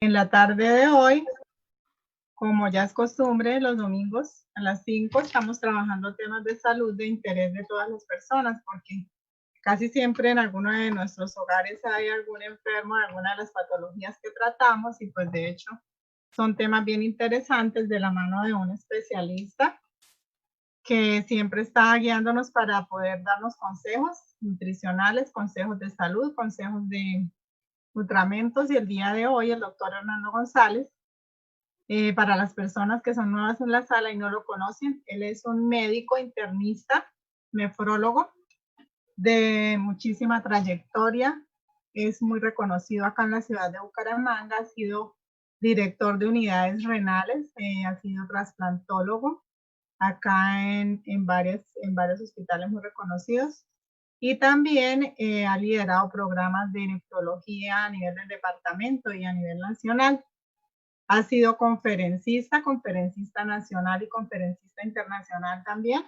En la tarde de hoy, como ya es costumbre, los domingos a las 5 estamos trabajando temas de salud de interés de todas las personas, porque casi siempre en alguno de nuestros hogares hay algún enfermo de alguna de las patologías que tratamos y pues de hecho son temas bien interesantes de la mano de un especialista que siempre está guiándonos para poder darnos consejos nutricionales, consejos de salud, consejos de nutramentos, y el día de hoy el doctor Hernando González, para las personas que son nuevas en la sala y no lo conocen, él es un médico internista, nefrólogo de muchísima trayectoria, es muy reconocido acá en la ciudad de Bucaramanga, ha sido director de unidades renales, ha sido trasplantólogo acá en varios hospitales muy reconocidos, y también ha liderado programas de nefrología a nivel del departamento y a nivel nacional. Ha sido conferencista nacional y conferencista internacional también,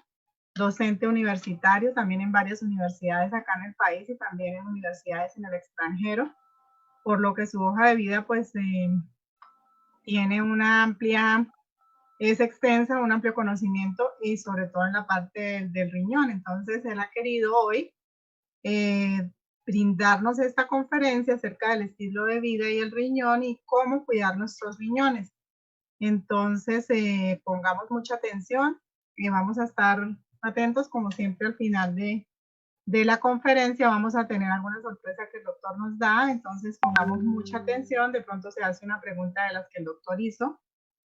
docente universitario también en varias universidades acá en el país y también en universidades en el extranjero, por lo que su hoja de vida pues tiene una amplia, es extensa, un amplio conocimiento y sobre todo en la parte del riñón. Entonces él ha querido hoy brindarnos esta conferencia acerca del estilo de vida y el riñón y cómo cuidar nuestros riñones. Entonces, pongamos mucha atención y vamos a estar atentos, como siempre, al final de la conferencia vamos a tener alguna sorpresa que el doctor nos da, entonces pongamos mucha atención, de pronto se hace una pregunta de las que el doctor hizo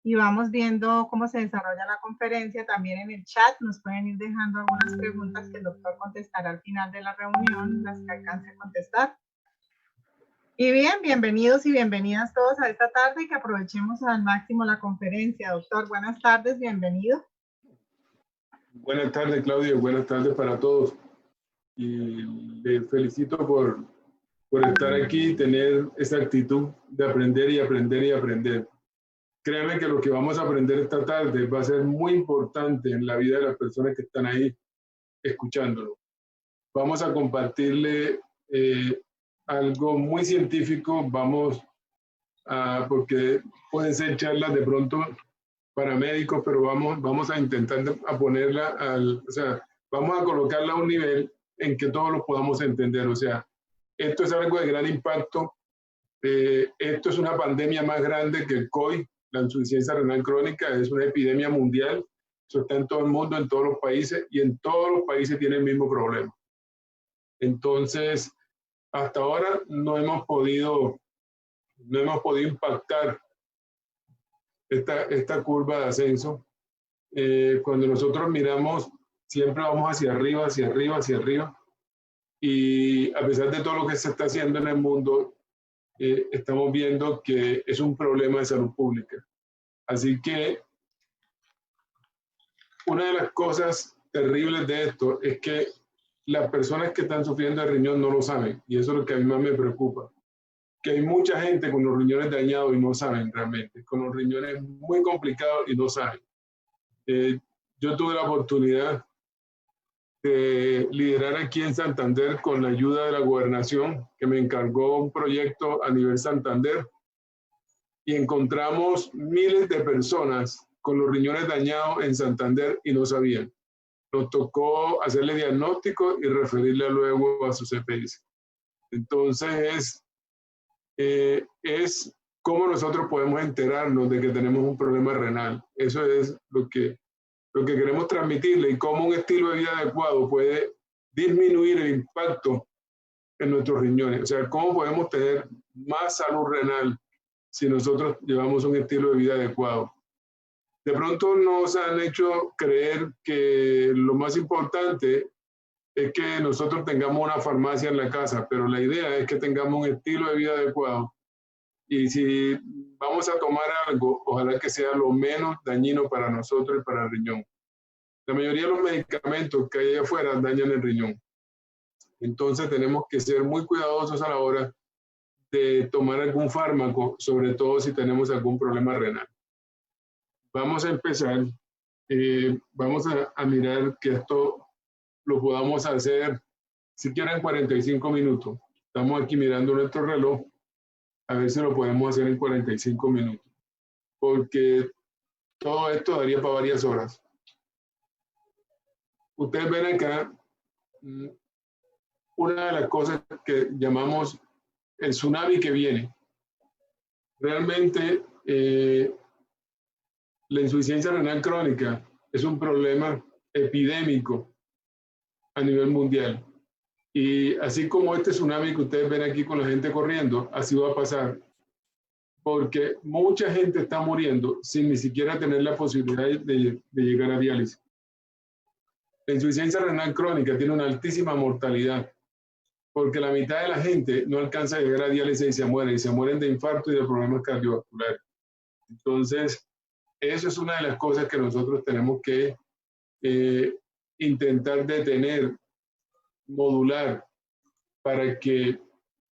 y vamos viendo cómo se desarrolla la conferencia. También en el chat nos pueden ir dejando algunas preguntas que el doctor contestará al final de la reunión, las que alcance a contestar. Y bien, bienvenidos y bienvenidas todos a esta tarde y que aprovechemos al máximo la conferencia. Doctor, buenas tardes, bienvenido. Buenas tardes, Claudio, buenas tardes para todos. Y les felicito por estar aquí y tener esa actitud de aprender y aprender y aprender. Créanme que lo que vamos a aprender esta tarde va a ser muy importante en la vida de las personas que están ahí escuchándolo. Vamos a compartirle algo muy científico, porque pueden ser charlas de pronto para médicos, pero vamos a intentar a ponerla vamos a colocarla a un nivel en que todos lo podamos entender. O sea, esto es algo de gran impacto. Esto es una pandemia más grande que el COVID, la insuficiencia renal crónica, es una epidemia mundial. Eso está en todo el mundo, en todos los países, y en todos los países tiene el mismo problema. Entonces, hasta ahora no hemos podido impactar esta curva de ascenso. Cuando nosotros miramos, siempre vamos hacia arriba, hacia arriba, hacia arriba. Y a pesar de todo lo que se está haciendo en el mundo, estamos viendo que es un problema de salud pública. Así que una de las cosas terribles de esto es que las personas que están sufriendo de riñón no lo saben. Y eso es lo que a mí más me preocupa. Que hay mucha gente con los riñones dañados y no saben realmente. Con los riñones muy complicados y no saben. Yo tuve la oportunidad de liderar aquí en Santander con la ayuda de la gobernación, que me encargó un proyecto a nivel Santander, y encontramos miles de personas con los riñones dañados en Santander y no sabían. Nos tocó hacerle diagnóstico y referirle luego a su CPS. Entonces, es cómo nosotros podemos enterarnos de que tenemos un problema renal. Eso es lo que queremos transmitirle, y cómo un estilo de vida adecuado puede disminuir el impacto en nuestros riñones. O sea, cómo podemos tener más salud renal si nosotros llevamos un estilo de vida adecuado. De pronto nos han hecho creer que lo más importante es que nosotros tengamos una farmacia en la casa, pero la idea es que tengamos un estilo de vida adecuado. Y si vamos a tomar algo, ojalá que sea lo menos dañino para nosotros y para el riñón. La mayoría de los medicamentos que hay allá afuera dañan el riñón. Entonces tenemos que ser muy cuidadosos a la hora de tomar algún fármaco, sobre todo si tenemos algún problema renal. Vamos a empezar. Vamos a mirar que esto lo podamos hacer, si quieren, 45 minutos. Estamos aquí mirando nuestro reloj a ver si lo podemos hacer en 45 minutos, porque todo esto daría para varias horas. Ustedes ven acá una de las cosas que llamamos el tsunami que viene. Realmente la insuficiencia renal crónica es un problema epidémico a nivel mundial. Y así como este tsunami que ustedes ven aquí con la gente corriendo, así va a pasar. Porque mucha gente está muriendo sin ni siquiera tener la posibilidad de llegar a diálisis. La insuficiencia renal crónica tiene una altísima mortalidad, porque la mitad de la gente no alcanza a llegar a diálisis y se mueren de infarto y de problemas cardiovasculares. Entonces, eso es una de las cosas que nosotros tenemos que intentar detener, modular, para que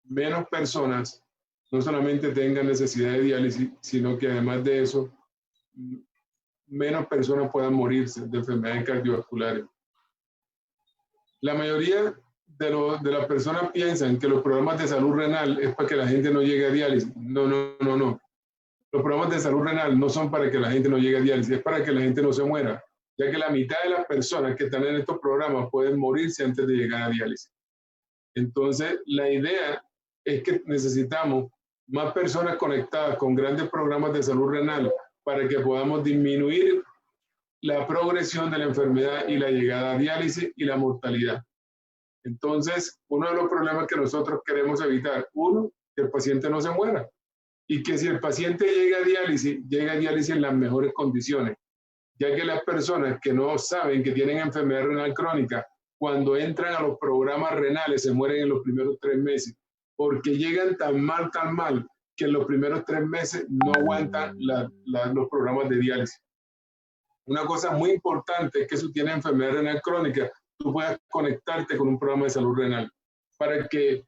menos personas no solamente tengan necesidad de diálisis, sino que además de eso, menos personas puedan morirse de enfermedades cardiovasculares. La mayoría de las personas piensan que los programas de salud renal es para que la gente no llegue a diálisis. No. Los programas de salud renal no son para que la gente no llegue a diálisis, es para que la gente no se muera, ya que la mitad de las personas que están en estos programas pueden morirse antes de llegar a diálisis. Entonces, la idea es que necesitamos más personas conectadas con grandes programas de salud renal para que podamos disminuir la progresión de la enfermedad y la llegada a diálisis y la mortalidad. Entonces, uno de los problemas que nosotros queremos evitar, uno, que el paciente no se muera, y que si el paciente llega a diálisis en las mejores condiciones, ya que las personas que no saben que tienen enfermedad renal crónica, cuando entran a los programas renales se mueren en los primeros 3 meses, porque llegan tan mal, que en los primeros 3 meses no aguantan los programas de diálisis. Una cosa muy importante es que si tienes enfermedad renal crónica, tú puedas conectarte con un programa de salud renal para que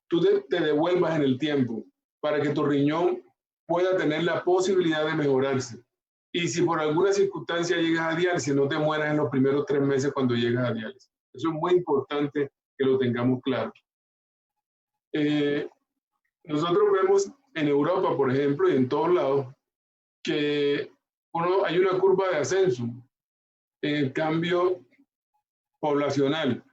tú te devuelvas en el tiempo, para que tu riñón pueda tener la posibilidad de mejorarse. Y si por alguna circunstancia llegas a diálisis, no te mueras en los primeros 3 meses cuando llegas a diálisis. Eso es muy importante que lo tengamos claro. Nosotros vemos en Europa, por ejemplo, y en todos lados, que hay una curva de ascenso en el cambio poblacional.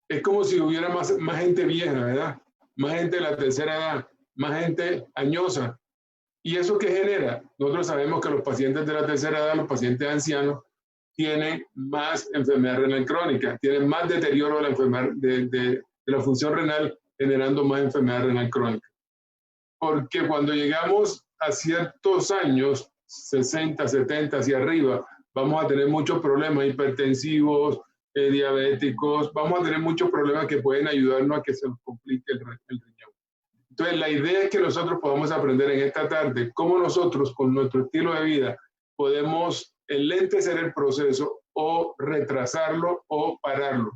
Es como si hubiera más gente vieja, ¿verdad? Más gente de la tercera edad, más gente añosa. ¿Y eso qué genera? Nosotros sabemos que los pacientes de la tercera edad, los pacientes ancianos, tienen más enfermedad renal crónica, tienen más deterioro de la enfermedad de la función renal, generando más enfermedad renal crónica. Porque cuando llegamos a ciertos años, 60, 70 hacia arriba, vamos a tener muchos problemas hipertensivos, diabéticos, vamos a tener muchos problemas que pueden ayudarnos a que se nos complique el riñón. Entonces, la idea es que nosotros podamos aprender en esta tarde cómo nosotros, con nuestro estilo de vida, podemos enlentecer el proceso o retrasarlo o pararlo.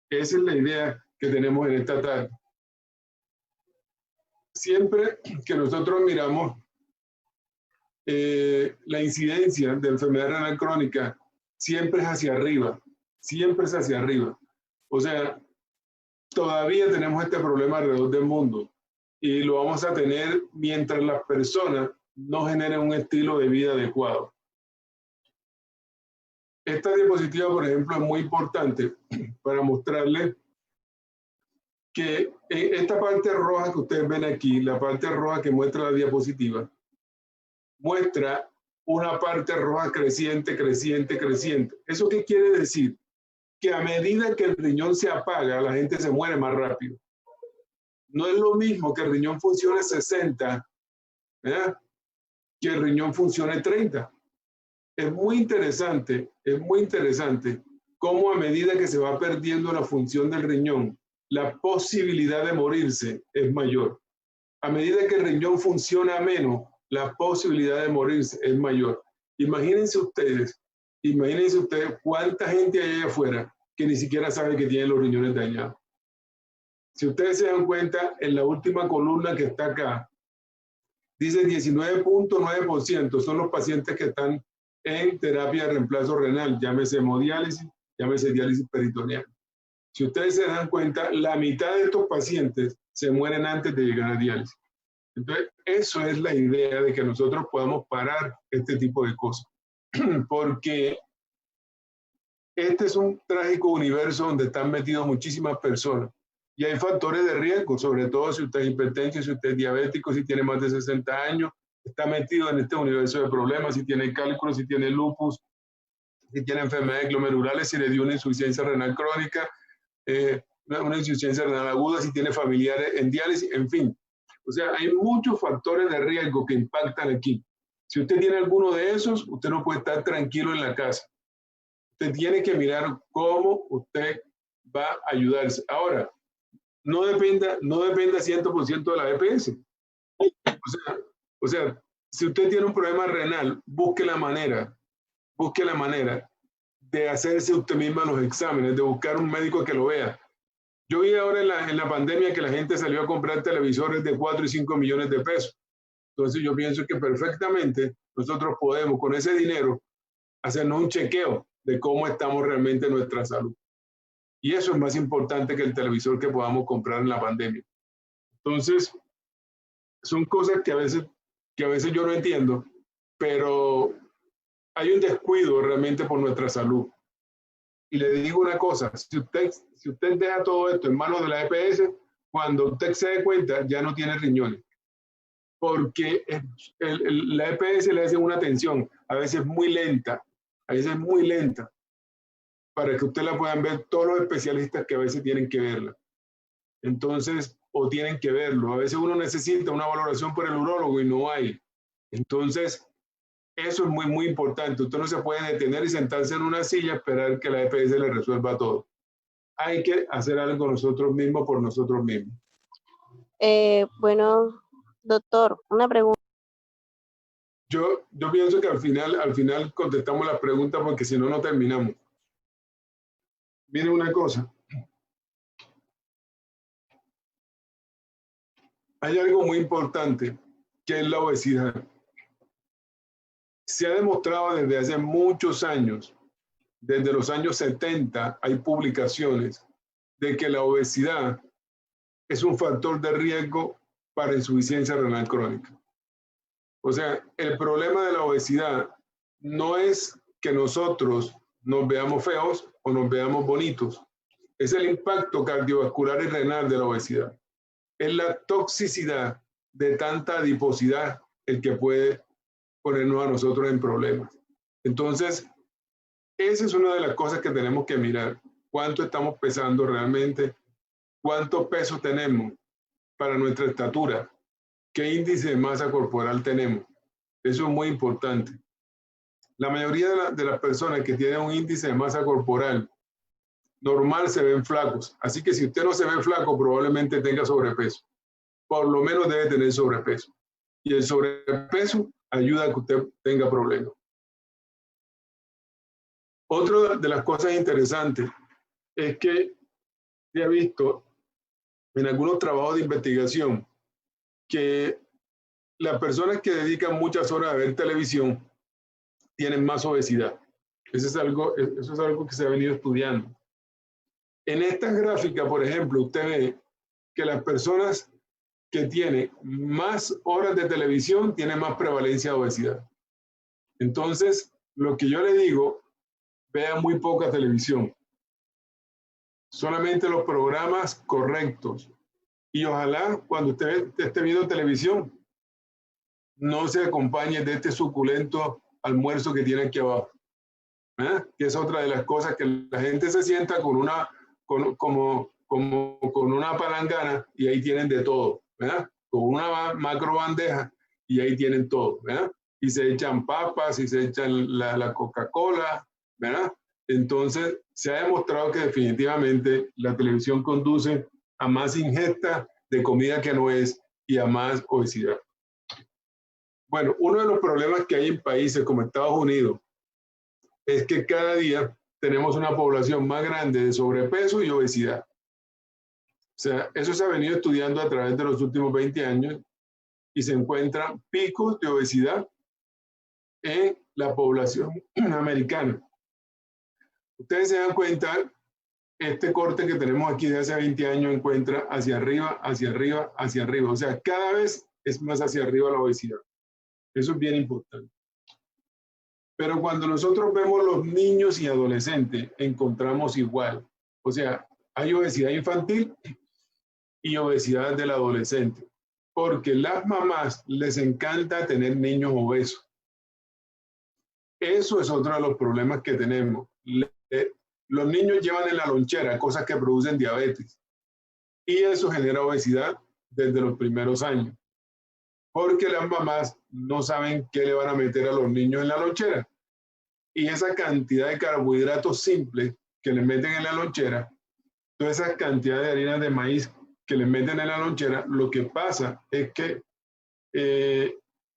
Esa es la idea que tenemos en esta tarde. Siempre que nosotros miramos la incidencia de enfermedad renal crónica, siempre es hacia arriba, siempre es hacia arriba. O sea, todavía tenemos este problema alrededor del mundo y lo vamos a tener mientras las personas no generen un estilo de vida adecuado. Esta diapositiva, por ejemplo, es muy importante para mostrarles que esta parte roja que ustedes ven aquí, la parte roja que muestra la diapositiva, muestra una parte roja creciente, creciente, creciente. ¿Eso qué quiere decir? Que a medida que el riñón se apaga, la gente se muere más rápido. No es lo mismo que el riñón funcione 60, ¿verdad?, que el riñón funcione 30. Es muy interesante cómo a medida que se va perdiendo la función del riñón, la posibilidad de morirse es mayor. A medida que el riñón funciona menos, la posibilidad de morirse es mayor. Imagínense ustedes cuánta gente hay allá afuera que ni siquiera sabe que tienen los riñones dañados. Si ustedes se dan cuenta, en la última columna que está acá, dice 19.9% son los pacientes que están en terapia de reemplazo renal, llámese hemodiálisis, llámese diálisis peritoneal. Si ustedes se dan cuenta, la mitad de estos pacientes se mueren antes de llegar a diálisis. Entonces, eso es la idea de que nosotros podamos parar este tipo de cosas. Porque este es un trágico universo donde están metidos muchísimas personas. Y hay factores de riesgo, sobre todo si usted es hipertenso, si usted es diabético, si tiene más de 60 años, está metido en este universo de problemas, si tiene cálculo, si tiene lupus, si tiene enfermedades glomerulares, si le dio una insuficiencia renal crónica, una insuficiencia renal aguda, si tiene familiares en diálisis, en fin. O sea, hay muchos factores de riesgo que impactan aquí. Si usted tiene alguno de esos, usted no puede estar tranquilo en la casa. Usted tiene que mirar cómo usted va a ayudarse. Ahora, no dependa 100% de la EPS. O sea, si usted tiene un problema renal, busque la manera de hacerse usted misma los exámenes, de buscar un médico que lo vea. Yo vi ahora en la pandemia que la gente salió a comprar televisores de 4 y 5 millones de pesos. Entonces yo pienso que perfectamente nosotros podemos con ese dinero hacernos un chequeo de cómo estamos realmente en nuestra salud. Y eso es más importante que el televisor que podamos comprar en la pandemia. Entonces, son cosas que a veces yo no entiendo, pero hay un descuido realmente por nuestra salud. Y le digo una cosa, si usted deja todo esto en manos de la EPS, cuando usted se dé cuenta, ya no tiene riñones. Porque la EPS le hace una atención, a veces muy lenta, para que usted la puedan ver todos los especialistas que a veces tienen que verla. Entonces, o tienen que verlo. A veces uno necesita una valoración por el urólogo y no hay. Entonces, eso es muy, muy importante. Usted no se puede detener y sentarse en una silla y esperar que la EPS le resuelva todo. Hay que hacer algo nosotros mismos por nosotros mismos. Bueno, doctor, una pregunta. Yo pienso que al final contestamos la pregunta porque si no, no terminamos. Miren una cosa. Hay algo muy importante que es la obesidad. Se ha demostrado desde hace muchos años, desde los años 70, hay publicaciones de que la obesidad es un factor de riesgo para insuficiencia renal crónica. O sea, el problema de la obesidad no es que nosotros nos veamos feos o nos veamos bonitos. Es el impacto cardiovascular y renal de la obesidad. Es la toxicidad de tanta adiposidad el que puede ponernos a nosotros en problemas. Entonces, esa es una de las cosas que tenemos que mirar. ¿Cuánto estamos pesando realmente? ¿Cuánto peso tenemos para nuestra estatura? ¿Qué índice de masa corporal tenemos? Eso es muy importante. La mayoría de las personas que tienen un índice de masa corporal normal se ven flacos. Así que si usted no se ve flaco, probablemente tenga sobrepeso. Por lo menos debe tener sobrepeso. Y el sobrepeso ayuda a que usted tenga problemas. Otra de las cosas interesantes es que se ha visto en algunos trabajos de investigación que las personas que dedican muchas horas a ver televisión tienen más obesidad. Eso es algo que se ha venido estudiando. En esta gráfica, por ejemplo, usted ve que las personas que tienen más horas de televisión tienen más prevalencia de obesidad. Entonces, lo que yo le digo, vea muy poca televisión. Solamente los programas correctos. Y ojalá cuando usted esté viendo televisión, no se acompañe de este suculento almuerzo que tiene aquí abajo. Que es otra de las cosas que la gente se sienta con una palangana y ahí tienen de todo, ¿verdad? Con una macro bandeja y ahí tienen todo, ¿verdad? Y se echan papas y se echan la Coca-Cola, ¿verdad? Entonces, se ha demostrado que definitivamente la televisión conduce a más ingesta de comida que no es y a más obesidad. Bueno, uno de los problemas que hay en países como Estados Unidos es que cada día tenemos una población más grande de sobrepeso y obesidad. O sea, eso se ha venido estudiando a través de los últimos 20 años y se encuentran picos de obesidad en la población americana. Ustedes se dan cuenta, este corte que tenemos aquí de hace 20 años encuentra hacia arriba, hacia arriba, hacia arriba. O sea, cada vez es más hacia arriba la obesidad. Eso es bien importante. Pero cuando nosotros vemos los niños y adolescentes, encontramos igual. O sea, hay obesidad infantil y obesidad del adolescente. Porque las mamás les encanta tener niños obesos. Eso es otro de los problemas que tenemos. Los niños llevan en la lonchera cosas que producen diabetes. Y eso genera obesidad desde los primeros años. Porque las mamás no saben qué le van a meter a los niños en la lonchera. Y esa cantidad de carbohidratos simples que les meten en la lonchera, toda esa cantidad de harinas de maíz que les meten en la lonchera, lo que pasa es que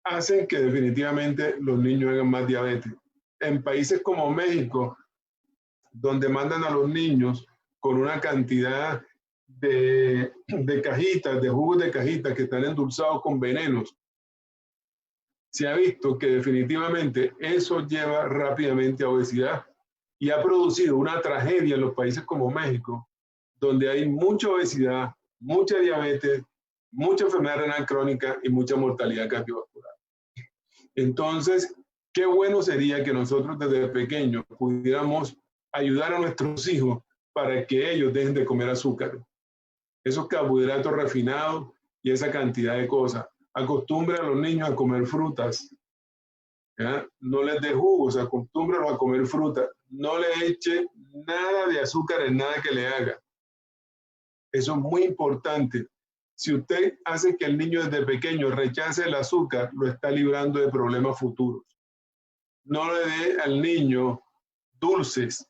hacen que definitivamente los niños hagan más diabetes. En países como México, donde mandan a los niños con una cantidad de cajitas, de jugos de cajitas que están endulzados con venenos, se ha visto que definitivamente eso lleva rápidamente a obesidad y ha producido una tragedia en los países como México, donde hay mucha obesidad, mucha diabetes, mucha enfermedad renal crónica y mucha mortalidad cardiovascular. Entonces, qué bueno sería que nosotros desde pequeños pudiéramos ayudar a nuestros hijos para que ellos dejen de comer azúcar, esos carbohidratos refinados y esa cantidad de cosas. Acostumbre a los niños a comer frutas, ¿ya? No les dé jugos, acostúmbralos a comer frutas. No le eche nada de azúcar en nada que le haga. Eso es muy importante. Si usted hace que el niño desde pequeño rechace el azúcar, lo está librando de problemas futuros. No le dé al niño dulces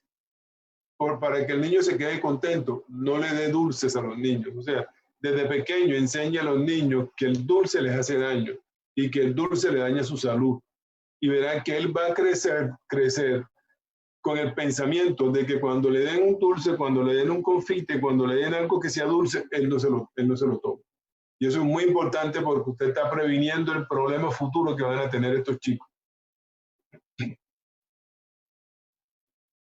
para que el niño se quede contento. No le dé dulces a los niños. O sea, desde pequeño enseña a los niños que el dulce les hace daño y que el dulce le daña su salud. Y verá que él va a crecer con el pensamiento de que cuando le den un dulce, cuando le den un confite, cuando le den algo que sea dulce, él no se lo toma. Y eso es muy importante porque usted está previniendo el problema futuro que van a tener estos chicos.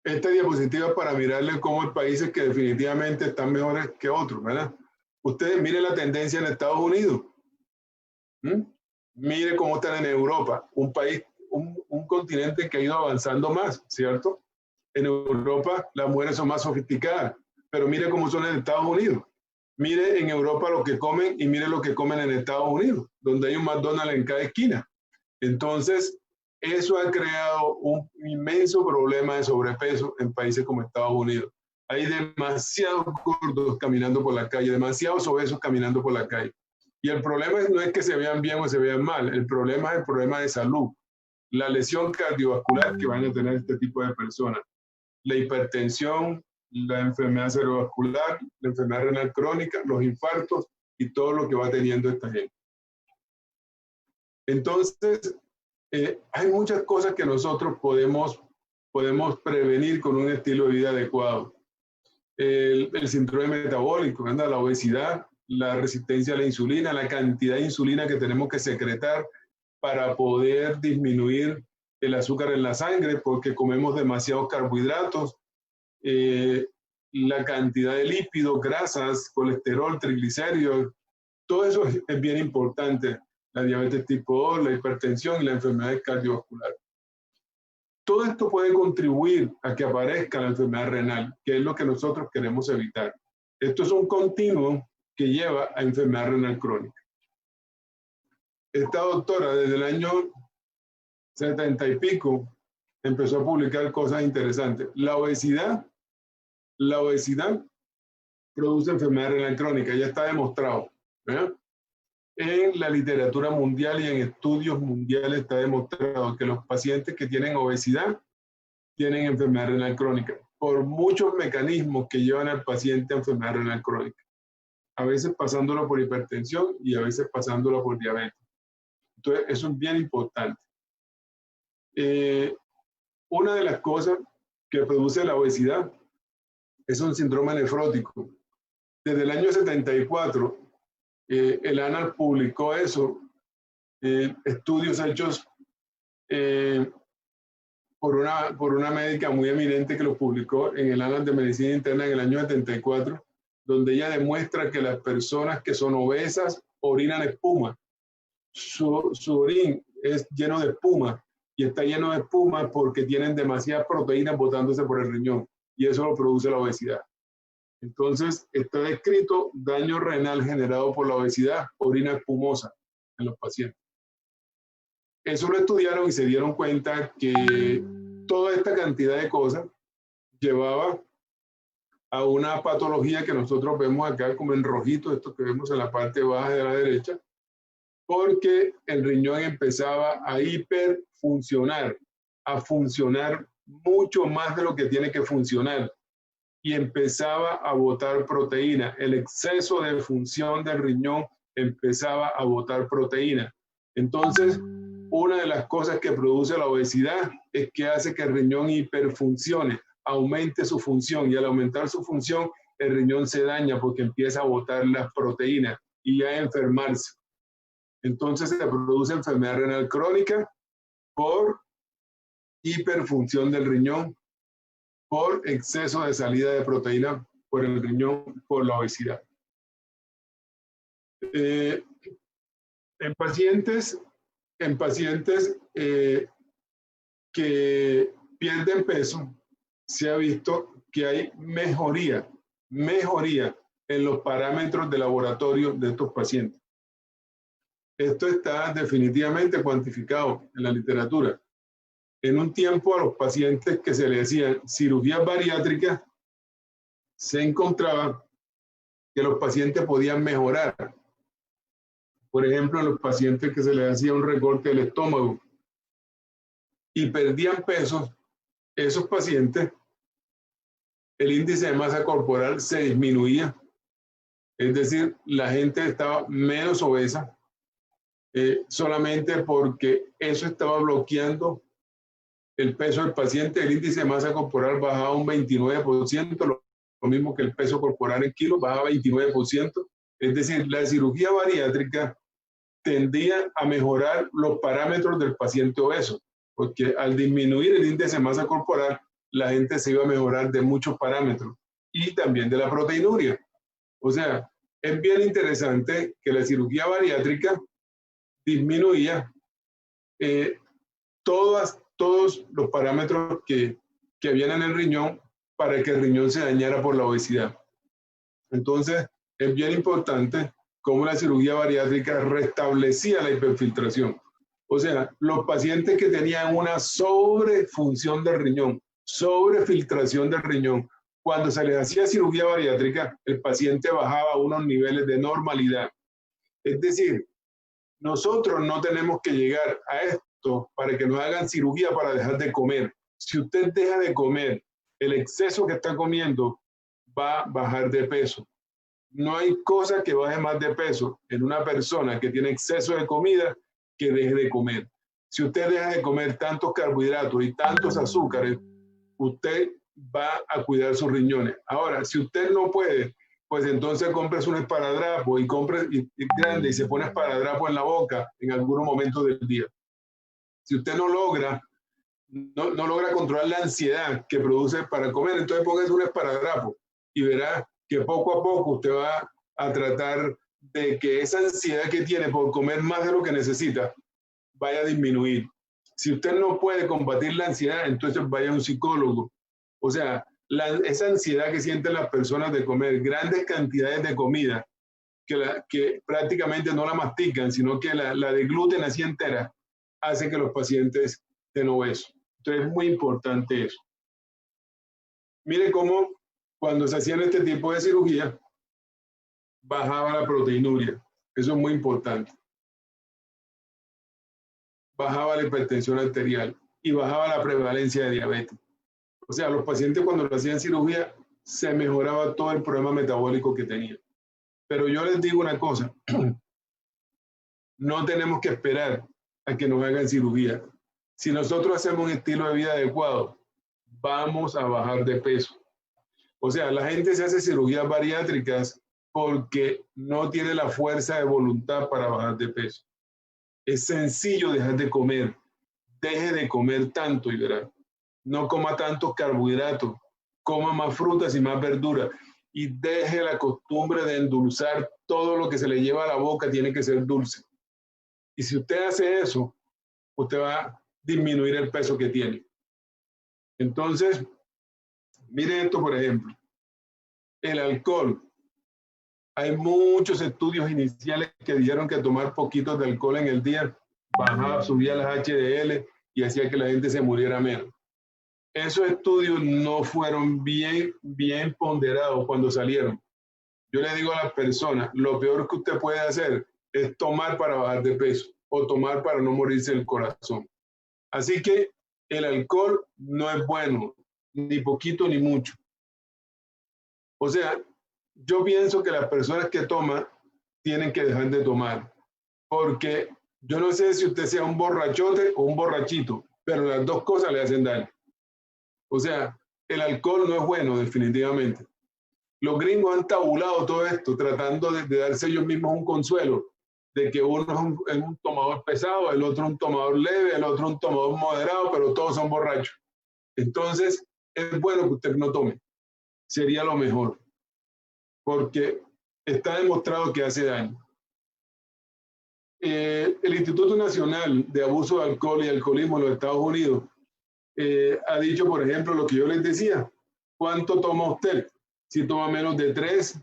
Esta diapositiva es para mirarle cómo hay países que definitivamente están mejores que otros, ¿verdad? Ustedes miren la tendencia en Estados Unidos. Mire cómo están en Europa, un país, un continente que ha ido avanzando más, ¿cierto? En Europa las mujeres son más sofisticadas, pero mire cómo son en Estados Unidos. Mire en Europa lo que comen y mire lo que comen en Estados Unidos, donde hay un McDonald's en cada esquina. Entonces, eso ha creado un inmenso problema de sobrepeso en países como Estados Unidos. Hay demasiados gordos caminando por la calle, demasiados obesos caminando por la calle. Y el problema no es que se vean bien o se vean mal, el problema es el problema de salud, la lesión cardiovascular que van a tener este tipo de personas, la hipertensión, la enfermedad cerebrovascular, la enfermedad renal crónica, los infartos y todo lo que va teniendo esta gente. Entonces, hay muchas cosas que nosotros podemos prevenir con un estilo de vida adecuado. El síndrome metabólico, ¿verdad? La obesidad, la resistencia a la insulina, la cantidad de insulina que tenemos que secretar para poder disminuir el azúcar en la sangre porque comemos demasiados carbohidratos, la cantidad de lípidos, grasas, colesterol, triglicéridos, todo eso es bien importante. La diabetes tipo 2, la hipertensión y la enfermedad cardiovascular. Todo esto puede contribuir a que aparezca la enfermedad renal, que es lo que nosotros queremos evitar. Esto es un continuo que lleva a enfermedad renal crónica. Esta doctora desde el año 70 y pico empezó a publicar cosas interesantes. La obesidad produce enfermedad renal crónica, ya está demostrado, ¿verdad? En la literatura mundial y en estudios mundiales está demostrado que los pacientes que tienen obesidad tienen enfermedad renal crónica por muchos mecanismos que llevan al paciente a enfermedad renal crónica. A veces pasándolo por hipertensión y a veces pasándolo por diabetes. Entonces, eso es bien importante. Una de las cosas que produce la obesidad es un síndrome nefrótico. Desde el año 74, el ANAL publicó eso, estudios hechos por una médica muy eminente que lo publicó en el ANAL de Medicina Interna en el año 74, donde ella demuestra que las personas que son obesas orinan espuma su orín es lleno de espuma, y está lleno de espuma porque tienen demasiadas proteínas botándose por el riñón, y eso lo produce la obesidad. Entonces, está descrito daño renal generado por la obesidad, orina espumosa en los pacientes. Eso lo estudiaron y se dieron cuenta que toda esta cantidad de cosas llevaba a una patología que nosotros vemos acá como en rojito, esto que vemos en la parte baja de la derecha, porque el riñón empezaba a hiperfuncionar, a funcionar mucho más de lo que tiene que funcionar, y empezaba a botar proteína. El exceso de función del riñón empezaba a botar proteína. Entonces, una de las cosas que produce la obesidad es que hace que el riñón hiperfuncione, aumente su función, y al aumentar su función, el riñón se daña porque empieza a botar las proteínas y a enfermarse. Entonces se produce enfermedad renal crónica por hiperfunción del riñón, por exceso de salida de proteína por el riñón, por la obesidad. En pacientes que pierden peso, se ha visto que hay mejoría en los parámetros de laboratorio de estos pacientes. Esto está definitivamente cuantificado en la literatura. En un tiempo, a los pacientes que se les hacían cirugías bariátricas, se encontraba que los pacientes podían mejorar. Por ejemplo, en los pacientes que se les hacía un recorte del estómago y perdían peso, esos pacientes, el índice de masa corporal se disminuía. Es decir, la gente estaba menos obesa, solamente porque eso estaba bloqueando el peso del paciente. El índice de masa corporal bajaba un 29%, lo mismo que el peso corporal en kilos, bajaba 29%. Es decir, la cirugía bariátrica tendía a mejorar los parámetros del paciente obeso, porque al disminuir el índice de masa corporal, la gente se iba a mejorar de muchos parámetros y también de la proteinuria. O sea, es bien interesante que la cirugía bariátrica disminuía todos los parámetros que habían en el riñón para que el riñón se dañara por la obesidad. Entonces, es bien importante cómo la cirugía bariátrica restablecía la hiperfiltración. O sea, los pacientes que tenían una sobrefunción del riñón, sobrefiltración del riñón, cuando se les hacía cirugía bariátrica, el paciente bajaba a unos niveles de normalidad. Es decir, nosotros no tenemos que llegar a esto para que nos hagan cirugía para dejar de comer. Si usted deja de comer, el exceso que está comiendo va a bajar de peso. No hay cosa que baje más de peso en una persona que tiene exceso de comida que deje de comer. Si usted deja de comer tantos carbohidratos y tantos azúcares, usted va a cuidar sus riñones. Ahora, si usted no puede, pues entonces compres un esparadrapo y compre grande y se pone esparadrapo en la boca en algunos momentos del día. Si usted no logra controlar la ansiedad que produce para comer, entonces póngase un esparadrapo y verá que poco a poco usted va a tratar de que esa ansiedad que tiene por comer más de lo que necesita vaya a disminuir. Si usted no puede combatir la ansiedad, entonces vaya a un psicólogo. O sea, esa ansiedad que sienten las personas de comer grandes cantidades de comida, que prácticamente no la mastican, sino que la degluten así entera, hace que los pacientes estén obesos. Entonces es muy importante eso. Mire cómo cuando se hacían este tipo de cirugía, bajaba la proteinuria. Eso es muy importante. Bajaba la hipertensión arterial y bajaba la prevalencia de diabetes. O sea, los pacientes cuando lo hacían cirugía, se mejoraba todo el problema metabólico que tenían. Pero yo les digo una cosa, no tenemos que esperar a que nos hagan cirugía. Si nosotros hacemos un estilo de vida adecuado, vamos a bajar de peso. O sea, la gente se hace cirugías bariátricas porque no tiene la fuerza de voluntad para bajar de peso. Es sencillo dejar de comer. Deje de comer tanto y verá. No coma tantos carbohidratos. Coma más frutas y más verduras. Y deje la costumbre de endulzar. Todo lo que se le lleva a la boca tiene que ser dulce. Y si usted hace eso, usted va a disminuir el peso que tiene. Entonces, mire esto, por ejemplo. El alcohol. Hay muchos estudios iniciales que dijeron que tomar poquitos de alcohol en el día bajaba, subía las HDL y hacía que la gente se muriera menos. Esos estudios no fueron bien ponderados cuando salieron. Yo le digo a las personas, lo peor que usted puede hacer es tomar para bajar de peso o tomar para no morirse del corazón. Así que el alcohol no es bueno, ni poquito ni mucho. O sea, yo pienso que las personas que toman tienen que dejar de tomar, porque yo no sé si usted sea un borrachote o un borrachito, pero las dos cosas le hacen daño. O sea, el alcohol no es bueno, definitivamente. Los gringos han tabulado todo esto, tratando de darse ellos mismos un consuelo, de que uno es un tomador pesado, el otro un tomador leve, el otro un tomador moderado, pero todos son borrachos. Entonces, es bueno que usted no tome. Sería lo mejor, porque está demostrado que hace daño. El Instituto Nacional de Abuso de Alcohol y Alcoholismo en los Estados Unidos ha dicho, por ejemplo, lo que yo les decía. ¿Cuánto toma usted? Si toma menos de 3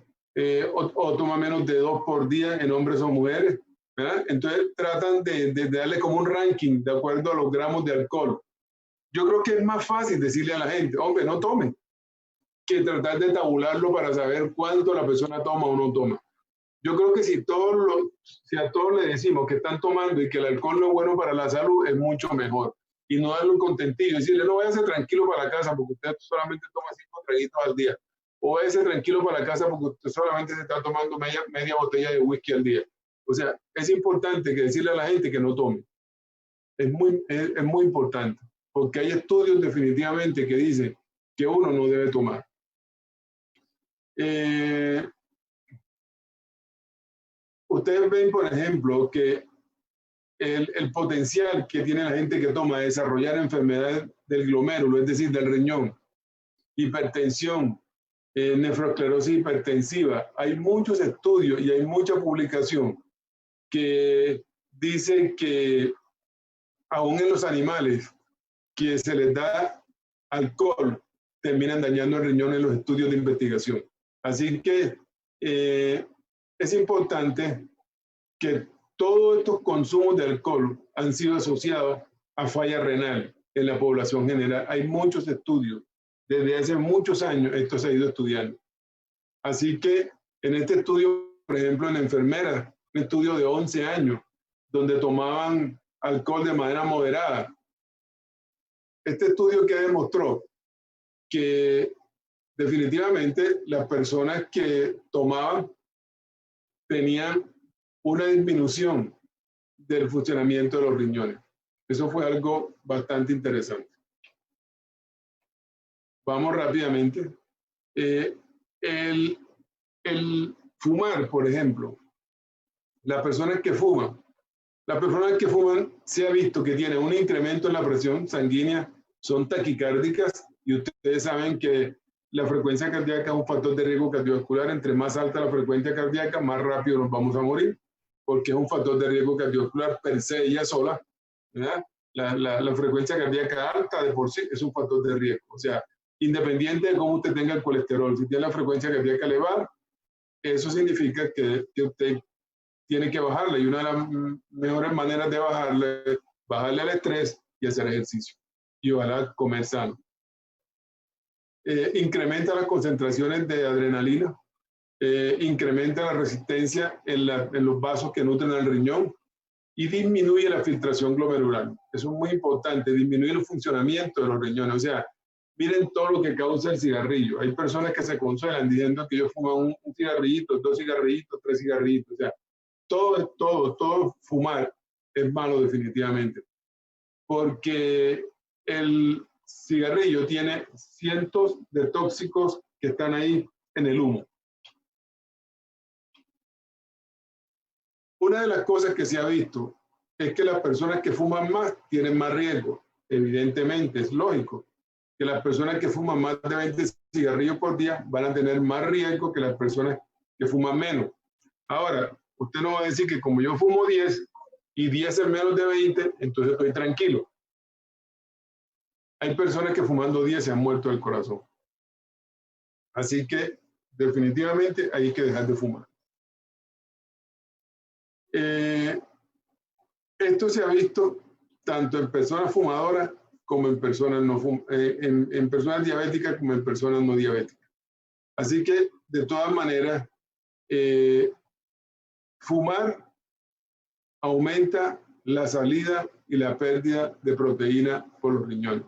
o toma menos de 2 por día en hombres o mujeres, ¿verdad? Entonces tratan de darle como un ranking de acuerdo a los gramos de alcohol. Yo creo que es más fácil decirle a la gente, hombre, no tome, que tratar de tabularlo para saber cuánto la persona toma o no toma. Yo creo que si a todos le decimos que están tomando y que el alcohol no es bueno para la salud, es mucho mejor. Y no darle un contentillo, decirle, no, váyase tranquilo para la casa porque usted solamente toma 5 traguitos al día. O váyase tranquilo para la casa porque usted solamente se está tomando media botella de whisky al día. O sea, es importante que decirle a la gente que no tome. Es muy importante, porque hay estudios definitivamente que dicen que uno no debe tomar. Ustedes ven, por ejemplo, que el potencial que tiene la gente que toma de desarrollar enfermedades del glomérulo, es decir, del riñón, hipertensión, nefroesclerosis hipertensiva. Hay muchos estudios y hay mucha publicación que dice que aún en los animales que se les da alcohol, terminan dañando el riñón en los estudios de investigación. Así que es importante que todos estos consumos de alcohol han sido asociados a falla renal en la población general. Hay muchos estudios. Desde hace muchos años esto se ha ido estudiando. Así que en este estudio, por ejemplo, en enfermeras, un estudio de 11 años, donde tomaban alcohol de manera moderada. Este estudio que demostró que definitivamente las personas que tomaban tenían una disminución del funcionamiento de los riñones. Eso fue algo bastante interesante. Vamos rápidamente. El fumar, por ejemplo, las personas que fuman se ha visto que tienen un incremento en la presión sanguínea, son taquicárdicas, y ustedes saben que la frecuencia cardíaca es un factor de riesgo cardiovascular. Entre más alta la frecuencia cardíaca, más rápido nos vamos a morir, porque es un factor de riesgo cardiovascular per se ella sola, ¿verdad? La frecuencia cardíaca alta de por sí es un factor de riesgo. O sea, independiente de cómo usted tenga el colesterol, si tiene la frecuencia cardíaca elevada, eso significa que usted tiene que bajarle. Y una de las mejores maneras de bajarle al estrés y hacer ejercicio. Y ojalá comer sano. Incrementa las concentraciones de adrenalina, incrementa la resistencia en los vasos que nutren al riñón y disminuye la filtración glomerular. Eso es muy importante, disminuye el funcionamiento de los riñones. O sea, miren todo lo que causa el cigarrillo. Hay personas que se consuelan diciendo que yo fumo un cigarrillito, 2 cigarrillitos, 3 cigarrillitos. O sea, todo fumar es malo definitivamente. Porque el cigarrillo tiene cientos de tóxicos que están ahí en el humo. Una de las cosas que se ha visto es que las personas que fuman más tienen más riesgo. Evidentemente, es lógico que las personas que fuman más de 20 cigarrillos por día van a tener más riesgo que las personas que fuman menos. Ahora, usted no va a decir que como yo fumo 10 y 10 es menos de 20, entonces estoy tranquilo. Hay personas que fumando 10 se han muerto del corazón. Así que definitivamente hay que dejar de fumar. Esto se ha visto tanto en personas fumadoras como en personas, en personas diabéticas como en personas no diabéticas. Así que, de todas maneras, fumar aumenta la salida y la pérdida de proteína por los riñones.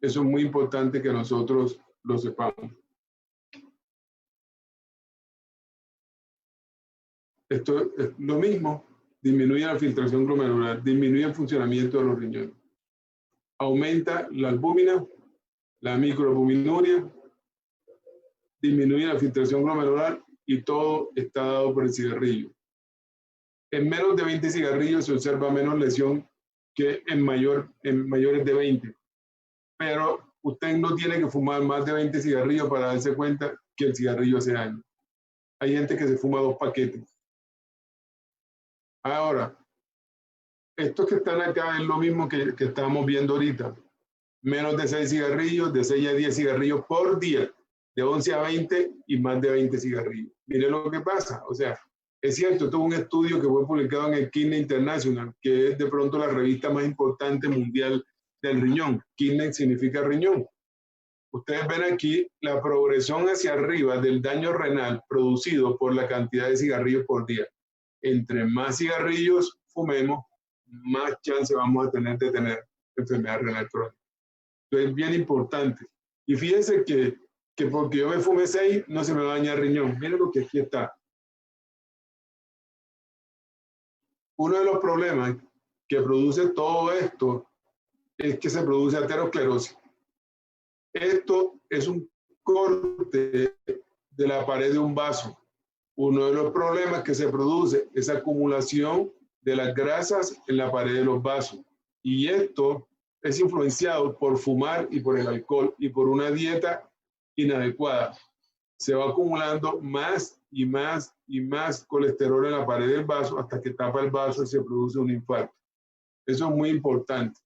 Eso es muy importante que nosotros lo sepamos. Esto es lo mismo, disminuye la filtración glomerular, disminuye el funcionamiento de los riñones. Aumenta la albúmina, la microalbuminuria, disminuye la filtración glomerular y todo está dado por el cigarrillo. En menos de 20 cigarrillos se observa menos lesión que en mayores de 20. Pero usted no tiene que fumar más de 20 cigarrillos para darse cuenta que el cigarrillo hace daño. Hay gente que se fuma 2 paquetes. Ahora, estos que están acá es lo mismo que estamos viendo ahorita. Menos de 6 cigarrillos, de 6 a 10 cigarrillos por día, de 11 a 20 y más de 20 cigarrillos. Mire lo que pasa, o sea, es cierto, esto es un estudio que fue publicado en el Kidney International, que es de pronto la revista más importante mundial del riñón. Kidney significa riñón. Ustedes ven aquí la progresión hacia arriba del daño renal producido por la cantidad de cigarrillos por día. Entre más cigarrillos fumemos, más chance vamos a tener de tener enfermedad renal crónica. Entonces es bien importante. Y fíjense que porque yo me fumé 6, no se me va a dañar el riñón. Miren lo que aquí está. Uno de los problemas que produce todo esto es que se produce aterosclerosis. Esto es un corte de la pared de un vaso. Uno de los problemas que se produce es acumulación de las grasas en la pared de los vasos. Y esto es influenciado por fumar y por el alcohol y por una dieta inadecuada. Se va acumulando más y más y más colesterol en la pared del vaso hasta que tapa el vaso y se produce un infarto. Eso es muy importante.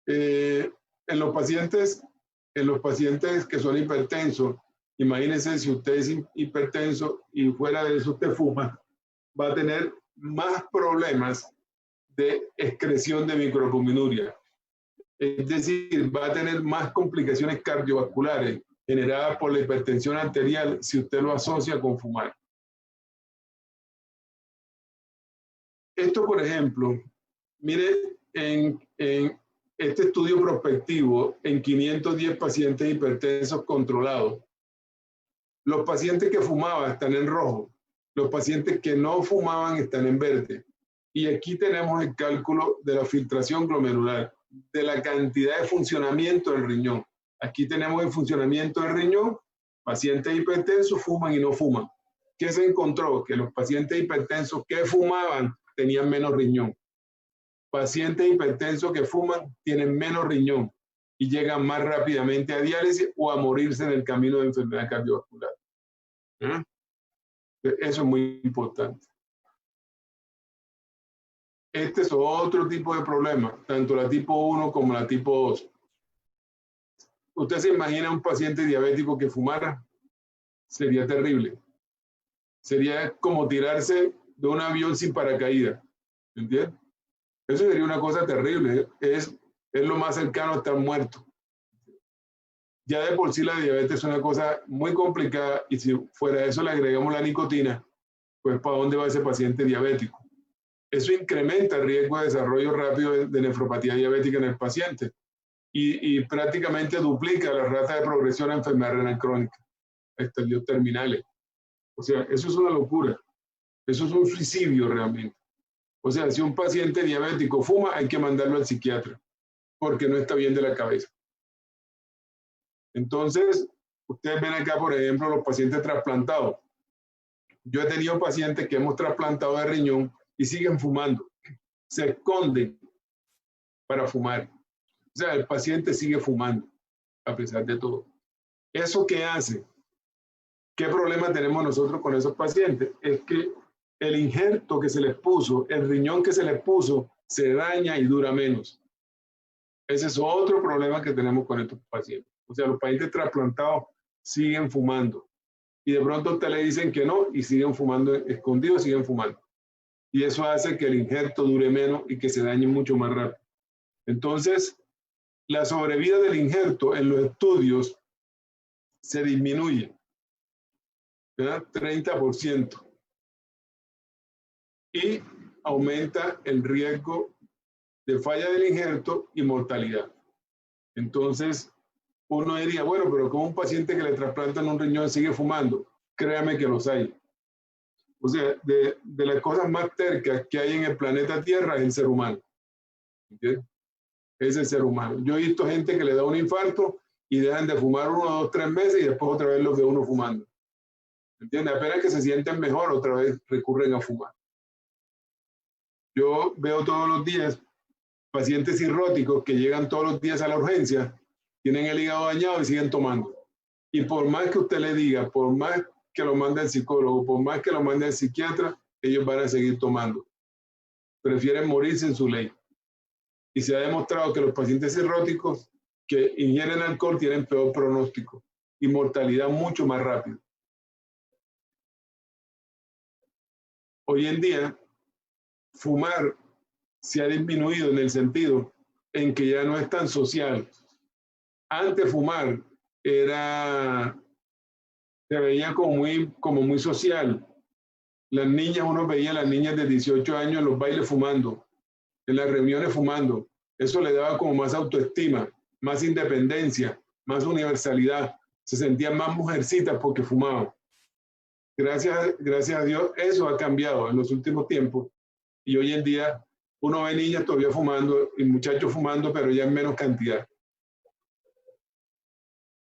En los pacientes que son hipertensos, imagínense si usted es hipertenso y fuera de eso usted fuma, va a tener más problemas de excreción de microalbuminuria. Es decir, va a tener más complicaciones cardiovasculares generadas por la hipertensión arterial si usted lo asocia con fumar. Esto, por ejemplo, mire en este estudio prospectivo en 510 pacientes hipertensos controlados. Los pacientes que fumaban están en rojo, los pacientes que no fumaban están en verde. Y aquí tenemos el cálculo de la filtración glomerular, de la cantidad de funcionamiento del riñón. Aquí tenemos el funcionamiento del riñón, pacientes hipertensos fuman y no fuman. ¿Qué se encontró? Que los pacientes hipertensos que fumaban tenían menos riñón. Pacientes hipertensos que fuman tienen menos riñón y llegan más rápidamente a diálisis o a morirse en el camino de enfermedad cardiovascular. Eso es muy importante. Este es otro tipo de problema, tanto la tipo 1 como la tipo 2. ¿Usted se imagina un paciente diabético que fumara? Sería terrible. Sería como tirarse de un avión sin paracaídas. ¿Entiendes? Eso sería una cosa terrible. Es lo más cercano a estar muerto. Ya de por sí la diabetes es una cosa muy complicada y si fuera de eso le agregamos la nicotina, pues ¿para dónde va ese paciente diabético? Eso incrementa el riesgo de desarrollo rápido de nefropatía diabética en el paciente y prácticamente duplica la rata de progresión a enfermedad renal crónica, a estadios terminales. O sea, eso es una locura. Eso es un suicidio realmente. O sea, si un paciente diabético fuma, hay que mandarlo al psiquiatra porque no está bien de la cabeza. Entonces, ustedes ven acá, por ejemplo, los pacientes trasplantados. Yo he tenido pacientes que hemos trasplantado de riñón y siguen fumando. Se esconden para fumar. O sea, el paciente sigue fumando a pesar de todo. ¿Eso qué hace? ¿Qué problema tenemos nosotros con esos pacientes? Es que el injerto que se les puso, el riñón que se les puso, se daña y dura menos. Ese es otro problema que tenemos con estos pacientes. O sea, los pacientes trasplantados siguen fumando. Y de pronto a usted le dicen que no y siguen fumando escondidos, siguen fumando. Y eso hace que el injerto dure menos y que se dañe mucho más rápido. Entonces, la sobrevida del injerto en los estudios se disminuye, ¿verdad? 30%. Y aumenta el riesgo de falla del injerto y mortalidad. Entonces, uno diría, bueno, pero ¿cómo un paciente que le trasplantan un riñón sigue fumando? Créame que los hay. O sea, de las cosas más tercas que hay en el planeta Tierra es el ser humano. ¿Entiendes? Es el ser humano. Yo he visto gente que le da un infarto y dejan de fumar 1, 2, 3 meses y después otra vez los ve uno fumando. ¿Entiendes? Apenas que se sienten mejor, otra vez recurren a fumar. Yo veo todos los días pacientes cirróticos que llegan todos los días a la urgencia, tienen el hígado dañado y siguen tomando. Y por más que usted le diga, por más que lo mande el psicólogo, por más que lo mande el psiquiatra, ellos van a seguir tomando. Prefieren morirse en su ley. Y se ha demostrado que los pacientes cirróticos que ingieren alcohol tienen peor pronóstico y mortalidad mucho más rápido. Hoy en día, fumar se ha disminuido en el sentido en que ya no es tan social. Antes fumar se veía como muy social. Las niñas, uno veía a las niñas de 18 años en los bailes fumando, en las reuniones fumando. Eso le daba como más autoestima, más independencia, más universalidad. Se sentían más mujercitas porque fumaban. Gracias a Dios, eso ha cambiado en los últimos tiempos. Y hoy en día uno ve niñas todavía fumando y muchachos fumando, pero ya en menos cantidad.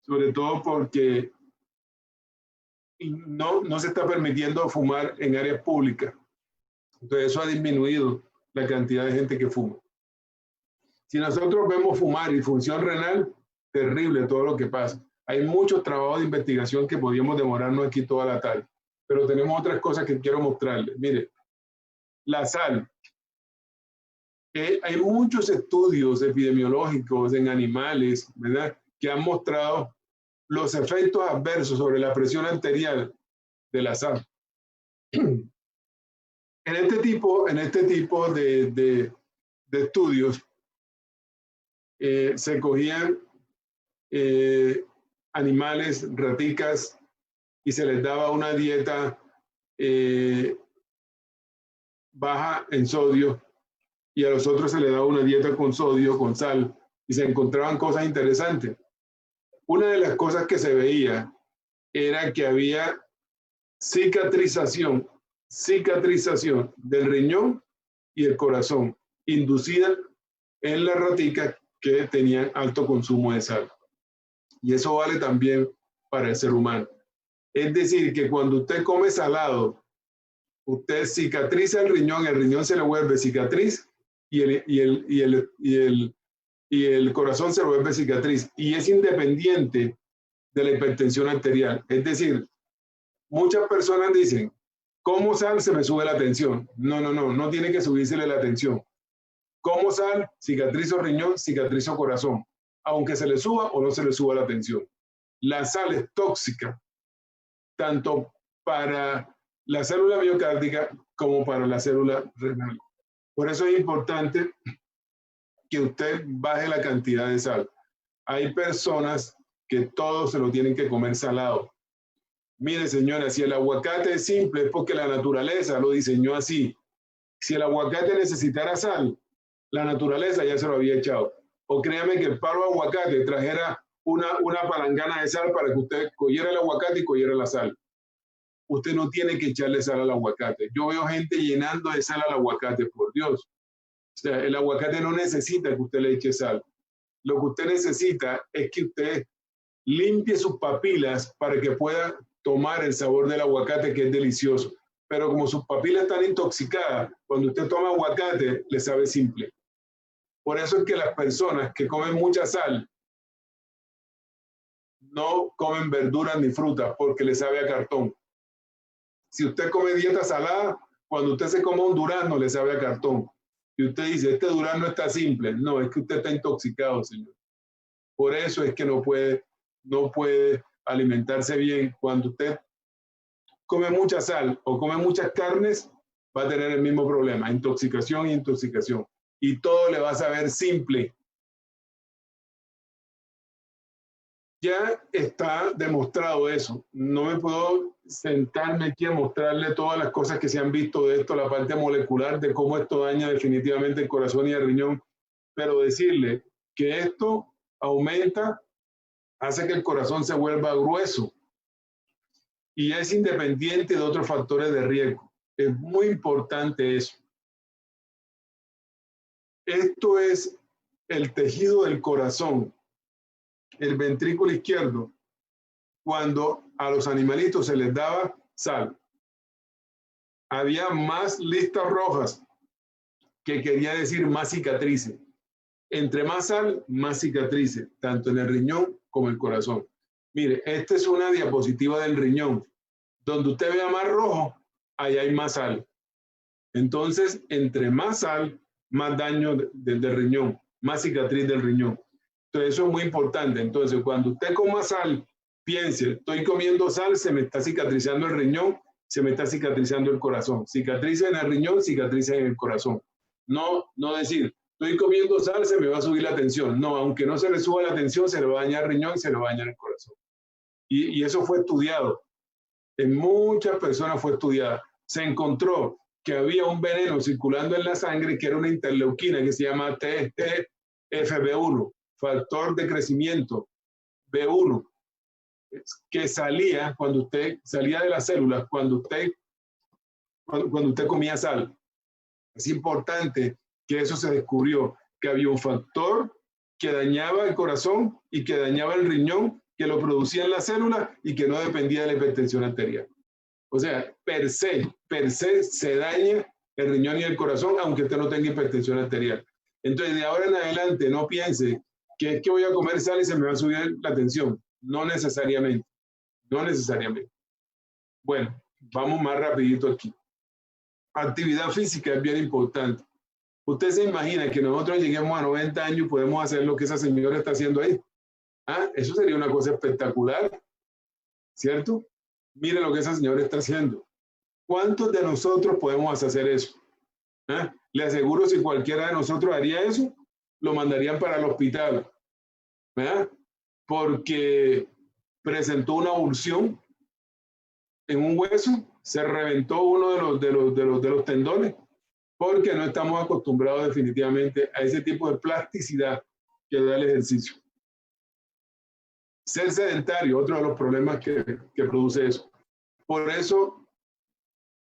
Sobre todo porque no se está permitiendo fumar en áreas públicas. Entonces eso ha disminuido la cantidad de gente que fuma. Si nosotros vemos fumar y función renal, terrible todo lo que pasa. Hay muchos trabajos de investigación que podríamos demorarnos aquí toda la tarde, pero tenemos otras cosas que quiero mostrarles. Mire, la sal. Hay muchos estudios epidemiológicos en animales, ¿verdad?, que han mostrado los efectos adversos sobre la presión arterial de la sal. En este tipo de estudios se cogían animales, raticas, y se les daba una dieta baja en sodio, y a los otros se les daba una dieta con sodio, con sal, y se encontraban cosas interesantes. Una de las cosas que se veía era que había cicatrización del riñón y el corazón, inducida en las raticas que tenían alto consumo de sal. Y eso vale también para el ser humano. Es decir, que cuando usted come salado, usted cicatriza el riñón se le vuelve cicatriz y el corazón se vuelve cicatriz. Y es independiente de la hipertensión arterial. Es decir, muchas personas dicen, como sal se me sube la tensión. No tiene que subírsele la tensión. Como sal, cicatrizo riñón, cicatrizo corazón, aunque se le suba o no se le suba la tensión. La sal es tóxica, tanto para la célula miocárdica como para la célula renal. Por eso es importante que usted baje la cantidad de sal. Hay personas que todo se lo tienen que comer salado. Mire, señora, si el aguacate es simple es porque la naturaleza lo diseñó así. Si el aguacate necesitara sal, la naturaleza ya se lo había echado. O créame que el palo de aguacate trajera una palangana de sal para que usted cogiera el aguacate y cogiera la sal. Usted no tiene que echarle sal al aguacate. Yo veo gente llenando de sal al aguacate, por Dios. O sea, el aguacate no necesita que usted le eche sal. Lo que usted necesita es que usted limpie sus papilas para que pueda tomar el sabor del aguacate, que es delicioso. Pero como sus papilas están intoxicadas, cuando usted toma aguacate, le sabe simple. Por eso es que las personas que comen mucha sal no comen verduras ni frutas porque le sabe a cartón. Si usted come dieta salada, Cuando usted se come un durazno, le sabe a cartón. Y usted dice, este durazno está simple. No, es que usted está intoxicado, señor. Por eso es que no puede alimentarse bien. Cuando usted come mucha sal o come muchas carnes, va a tener el mismo problema, intoxicación e intoxicación. Y todo le va a saber simple. Ya está demostrado eso. No me puedo sentarme aquí a mostrarle todas las cosas que se han visto de esto, la parte molecular, de cómo esto daña definitivamente el corazón y el riñón, pero decirle que esto aumenta, hace que el corazón se vuelva grueso y es independiente de otros factores de riesgo. Es muy importante eso. Esto es el tejido del corazón, el ventrículo izquierdo, cuando a los animalitos se les daba sal. Había más listas rojas, que quería decir más cicatrices. Entre más sal, más cicatrices, tanto en el riñón como en el corazón. Mire, esta es una diapositiva del riñón. Donde usted vea más rojo, ahí hay más sal. Entonces, entre más sal, más daño del riñón, más cicatriz del riñón. Entonces, eso es muy importante. Entonces, cuando usted coma sal, piense, estoy comiendo sal, se me está cicatrizando el riñón, se me está cicatrizando el corazón. Cicatrices en el riñón, cicatrices en el corazón. No decir, estoy comiendo sal, se me va a subir la tensión. No, aunque no se le suba la tensión, se le va a dañar el riñón y se le va a dañar el corazón. Y eso fue estudiado. En muchas personas fue estudiada. Se encontró que había un veneno circulando en la sangre que era una interleuquina que se llama TGF-B1, factor de crecimiento B1, que salía cuando usted salía de las células, cuando usted comía sal. Es importante que eso se descubrió, que había un factor que dañaba el corazón y que dañaba el riñón, que lo producía en la célula y que no dependía de la hipertensión arterial. O sea, per se se daña el riñón y el corazón, aunque usted no tenga hipertensión arterial. Entonces, de ahora en adelante, no piense que es que voy a comer sal y se me va a subir la tensión. No necesariamente. No necesariamente. Bueno, vamos más rapidito aquí. Actividad física es bien importante. Usted se imagina que nosotros lleguemos a 90 años y podemos hacer lo que esa señora está haciendo ahí. ¿Ah? Eso sería una cosa espectacular, ¿cierto? Mire lo que esa señora está haciendo. ¿Cuántos de nosotros podemos hacer eso? ¿Ah? Le aseguro, si cualquiera de nosotros haría eso, lo mandarían para el hospital. ¿Verdad? Porque presentó una úlcera en un hueso, se reventó uno de los tendones, porque no estamos acostumbrados definitivamente a ese tipo de plasticidad que da el ejercicio. Ser sedentario, otro de los problemas que produce eso. Por eso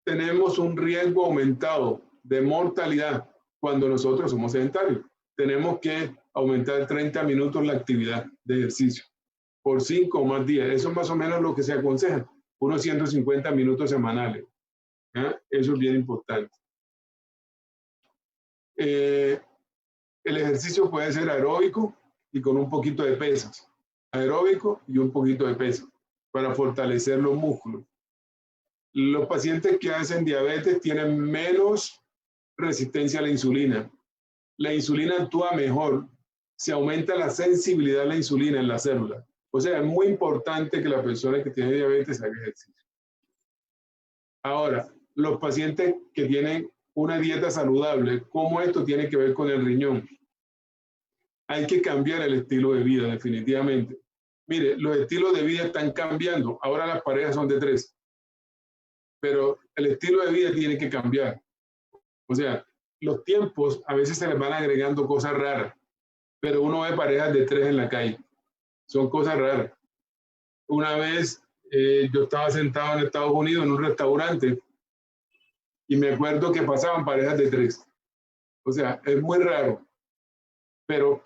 tenemos un riesgo aumentado de mortalidad cuando nosotros somos sedentarios. Tenemos que aumentar 30 minutos la actividad de ejercicio por 5 o más días. Eso es más o menos lo que se aconseja, unos 150 minutos semanales. ¿Eh? Eso es bien importante. El ejercicio puede ser aeróbico y con un poquito de pesas. Aeróbico y un poquito de pesas para fortalecer los músculos. Los pacientes que hacen diabetes tienen menos resistencia a la insulina. La insulina actúa mejor, se aumenta la sensibilidad a la insulina en la célula. O sea, es muy importante que la persona que tiene diabetes haga ejercicio. Ahora, los pacientes que tienen una dieta saludable, ¿cómo esto tiene que ver con el riñón? Hay que cambiar el estilo de vida, definitivamente. Mire, los estilos de vida están cambiando. Ahora las parejas son de 3. Pero el estilo de vida tiene que cambiar. O sea, los tiempos a veces se les van agregando cosas raras. Pero uno ve parejas de 3 en la calle. Son cosas raras. Una vez yo estaba sentado en Estados Unidos en un restaurante y me acuerdo que pasaban parejas de 3. O sea, es muy raro. Pero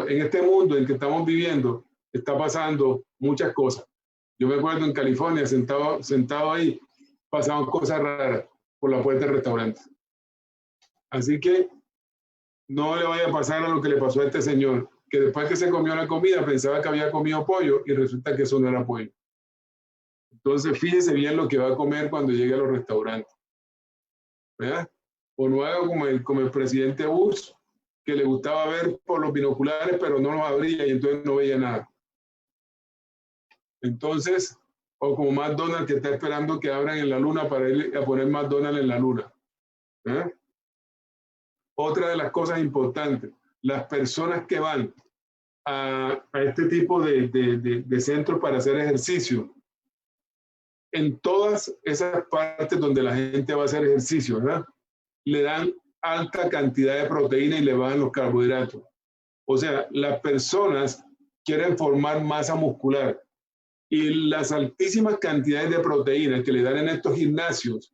en este mundo en que estamos viviendo está pasando muchas cosas. Yo me acuerdo en California, sentado ahí, pasaban cosas raras por la puerta del restaurante. Así que no le vaya a pasar a lo que le pasó a este señor, que después que se comió la comida pensaba que había comido pollo y resulta que eso no era pollo. Entonces fíjese bien lo que va a comer cuando llegue a los restaurantes. ¿verdad? O no haga como el presidente Bush, que le gustaba ver por los binoculares, pero no los abría y entonces no veía nada. Entonces, o como McDonald's, que está esperando que abran en la luna para ir a poner McDonald's en la luna. ¿Eh? Otra de las cosas importantes, las personas que van a este tipo de centros para hacer ejercicio, en todas esas partes donde la gente va a hacer ejercicio, ¿verdad? Le dan alta cantidad de proteína y le bajan los carbohidratos. O sea, las personas quieren formar masa muscular y las altísimas cantidades de proteínas que le dan en estos gimnasios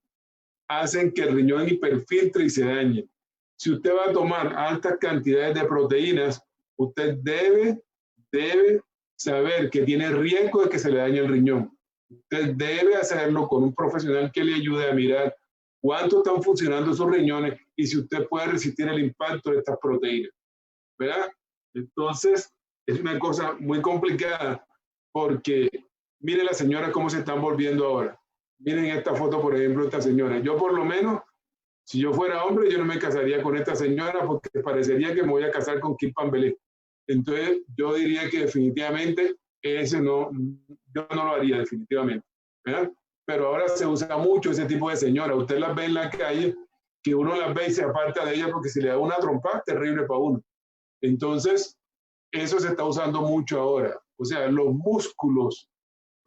hacen que el riñón hiperfiltre y se dañe. Si usted va a tomar altas cantidades de proteínas, usted debe saber que tiene riesgo de que se le dañe el riñón. Usted debe hacerlo con un profesional que le ayude a mirar cuánto están funcionando sus riñones y si usted puede resistir el impacto de estas proteínas, ¿verdad? Entonces, es una cosa muy complicada porque mire la señora cómo se están volviendo ahora. Miren esta foto, por ejemplo, esta señora. Yo por lo menos, si yo fuera hombre, yo no me casaría con esta señora porque parecería que me voy a casar con Kim Pambelé. Entonces, yo diría que definitivamente ese no, yo no lo haría definitivamente, ¿verdad? Pero ahora se usa mucho ese tipo de señora. Usted las ve en la calle, que uno las ve y se aparta de ella porque si le da una trompa, terrible para uno. Entonces, eso se está usando mucho ahora. O sea, los músculos,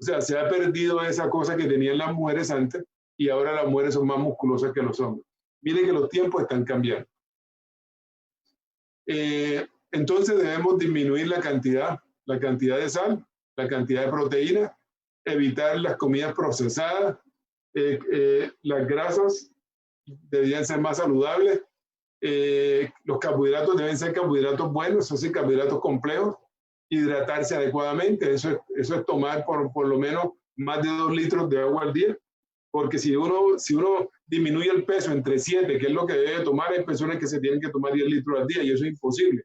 o sea, se ha perdido esa cosa que tenían las mujeres antes y ahora las mujeres son más musculosas que los hombres. Miren que los tiempos están cambiando. Entonces debemos disminuir la cantidad de sal, la cantidad de proteína, evitar las comidas procesadas, las grasas deberían ser más saludables, los carbohidratos deben ser carbohidratos buenos, eso sí, carbohidratos complejos, hidratarse adecuadamente, eso es tomar por lo menos más de 2 litros de agua al día, porque si uno disminuye el peso entre 7, que es lo que debe tomar, hay personas que se tienen que tomar 10 litros al día y eso es imposible.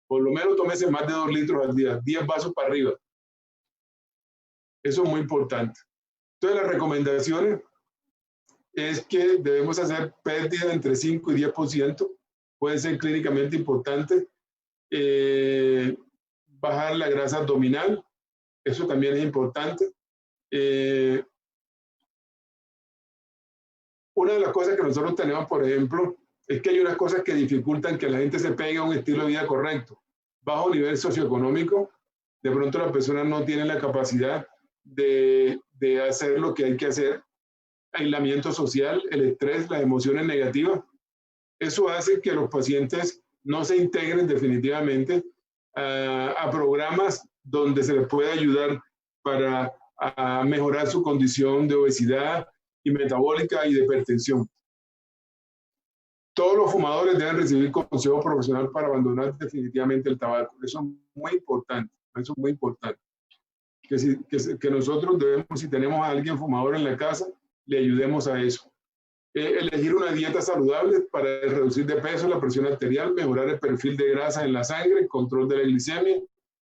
Por lo menos tómese más de 2 litros al día, 10 vasos para arriba. Eso es muy importante. Entonces, las recomendaciones es que debemos hacer pérdida entre 5 y 10%. Puede ser clínicamente importante. Bajar la grasa abdominal. Eso también es importante. Una de las cosas que nosotros tenemos, por ejemplo, es que hay unas cosas que dificultan que la gente se pegue a un estilo de vida correcto. Bajo nivel socioeconómico, de pronto las personas no tienen la capacidad de hacer lo que hay que hacer. Aislamiento social, el estrés, las emociones negativas. Eso hace que los pacientes no se integren definitivamente a programas donde se les puede ayudar para mejorar su condición de obesidad y metabólica y de hipertensión. Todos los fumadores deben recibir consejo profesional para abandonar definitivamente el tabaco. Eso es muy importante. Eso es muy importante. Que nosotros debemos, si tenemos a alguien fumador en la casa, le ayudemos a eso. Elegir una dieta saludable para reducir de peso, la presión arterial, mejorar el perfil de grasa en la sangre, control de la glicemia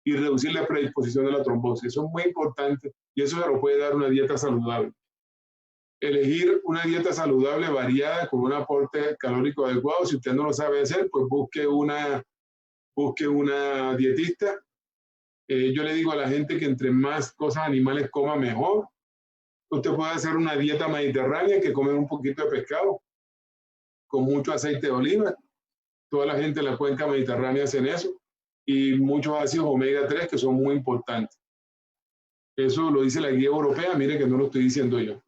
y reducir la predisposición de la trombosis. Eso es muy importante y eso se lo puede dar una dieta saludable. Elegir una dieta saludable variada con un aporte calórico adecuado. Si usted no lo sabe hacer, pues busque una dietista. Yo le digo a la gente que entre más cosas animales coma, mejor. Usted puede hacer una dieta mediterránea que come un poquito de pescado con mucho aceite de oliva. Toda la gente en la cuenca mediterránea hacen eso. Y muchos ácidos omega 3 que son muy importantes. Eso lo dice la guía europea, mire que no lo estoy diciendo yo.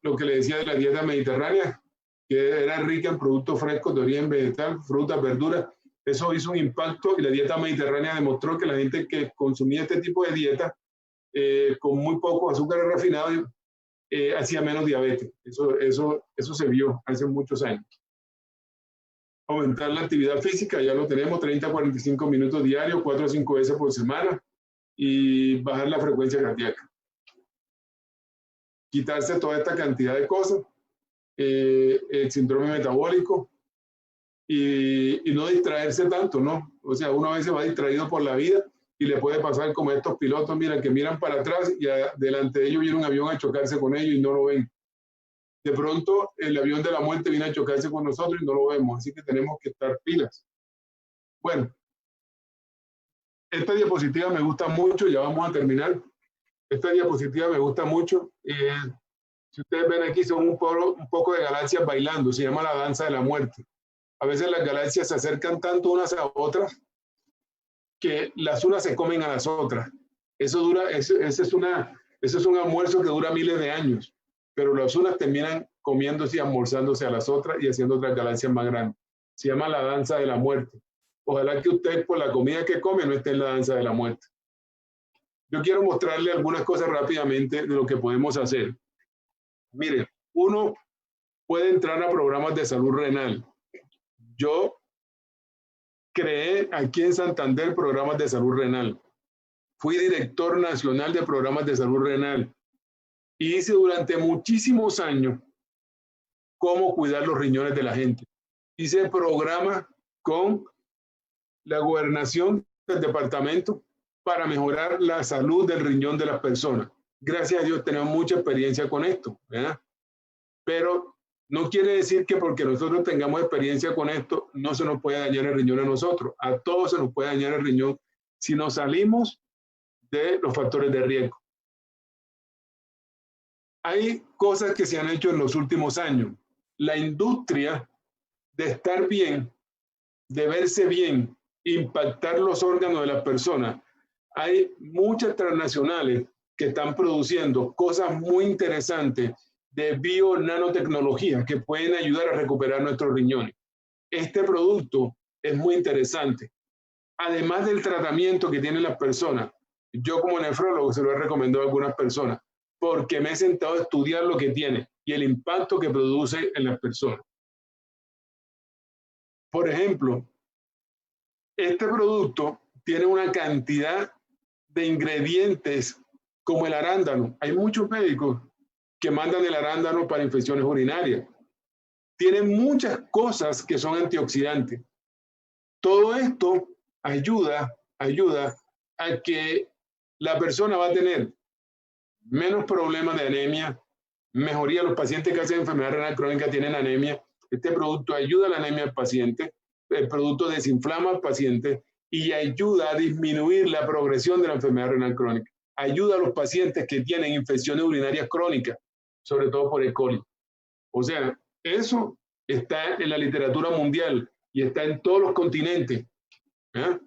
Lo que le decía de la dieta mediterránea, que era rica en productos frescos de origen vegetal, frutas, verduras, eso hizo un impacto y la dieta mediterránea demostró que la gente que consumía este tipo de dieta con muy poco azúcar refinado hacía menos diabetes. Eso se vio hace muchos años. Aumentar la actividad física, ya lo tenemos, 30 a 45 minutos diarios, 4 a 5 veces por semana y bajar la frecuencia cardíaca. Quitarse toda esta cantidad de cosas, el síndrome metabólico y no distraerse tanto, ¿no? O sea, uno a veces va distraído por la vida y le puede pasar como estos pilotos, mira, que miran para atrás y delante de ellos viene un avión a chocarse con ellos y no lo ven. De pronto el avión de la muerte viene a chocarse con nosotros y no lo vemos, así que tenemos que estar pilas. Bueno, esta diapositiva me gusta mucho, ya vamos a terminar. Esta diapositiva me gusta mucho. Si ustedes ven aquí, son un poco de galaxias bailando, se llama la danza de la muerte. A veces las galaxias se acercan tanto unas a otras que las unas se comen a las otras. Ese es un almuerzo que dura miles de años, pero las unas terminan comiéndose y almorzándose a las otras y haciendo otras galaxias más grandes. Se llama la danza de la muerte. Ojalá que usted, por la comida que come, no esté en la danza de la muerte. Yo quiero mostrarle algunas cosas rápidamente de lo que podemos hacer. Mire, uno puede entrar a programas de salud renal. Yo creé aquí en Santander programas de salud renal. Fui director nacional de programas de salud renal. Y hice durante muchísimos años cómo cuidar los riñones de la gente. Hice programas con la gobernación del departamento para mejorar la salud del riñón de las personas. Gracias a Dios tenemos mucha experiencia con esto, ¿verdad? Pero no quiere decir que porque nosotros tengamos experiencia con esto, no se nos puede dañar el riñón a nosotros. A todos se nos puede dañar el riñón si nos salimos de los factores de riesgo. Hay cosas que se han hecho en los últimos años. La industria de estar bien, de verse bien, impactar los órganos de las personas. Hay muchas transnacionales que están produciendo cosas muy interesantes de bio-nanotecnología que pueden ayudar a recuperar nuestros riñones. Este producto es muy interesante. Además del tratamiento que tienen las personas, yo como nefrólogo se lo he recomendado a algunas personas porque me he sentado a estudiar lo que tiene y el impacto que produce en las personas. Por ejemplo, este producto tiene una cantidad de ingredientes como el arándano. Hay muchos médicos que mandan el arándano para infecciones urinarias. Tiene muchas cosas que son antioxidantes. Todo esto ayuda a que la persona va a tener menos problemas de anemia, mejoría. Los pacientes que hacen enfermedad renal crónica tienen anemia. Este producto ayuda a la anemia del paciente, el producto desinflama al paciente y ayuda a disminuir la progresión de la enfermedad renal crónica. Ayuda a los pacientes que tienen infecciones urinarias crónicas, sobre todo por E. coli. O sea, eso está en la literatura mundial y está en todos los continentes. ¿Eh?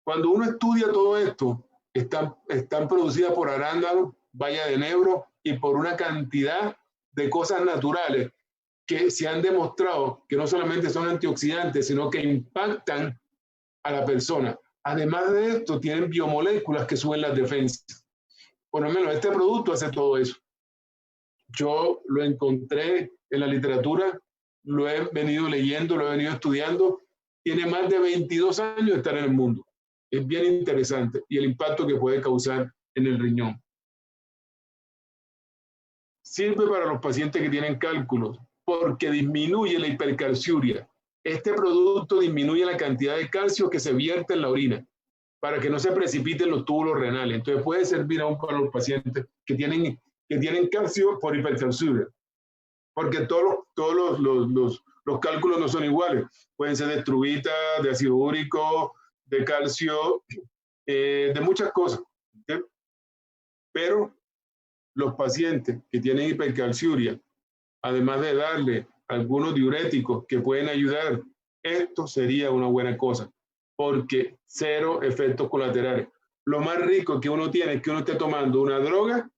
Cuando uno estudia todo esto, están producidas por arándano, baya de enebro y por una cantidad de cosas naturales que se han demostrado que no solamente son antioxidantes, sino que impactan a la persona. Además de esto, tienen biomoléculas que suben las defensas. Por lo menos este producto hace todo eso. Yo lo encontré en la literatura, lo he venido leyendo, lo he venido estudiando. Tiene más de 22 años de estar en el mundo. Es bien interesante y el impacto que puede causar en el riñón. Sirve para los pacientes que tienen cálculos porque disminuye la hipercalciuria. Este producto disminuye la cantidad de calcio que se vierte en la orina para que no se precipiten los túbulos renales. Entonces puede servir aún para los pacientes que tienen calcio por hipercalciuria. Porque todos los cálculos no son iguales. Pueden ser de estruvita, de ácido úrico, de calcio, de muchas cosas. ¿Okay? Pero los pacientes que tienen hipercalciuria, además de darle algunos diuréticos que pueden ayudar, esto sería una buena cosa, porque cero efectos colaterales. Lo más rico que uno tiene es que uno esté tomando una droga,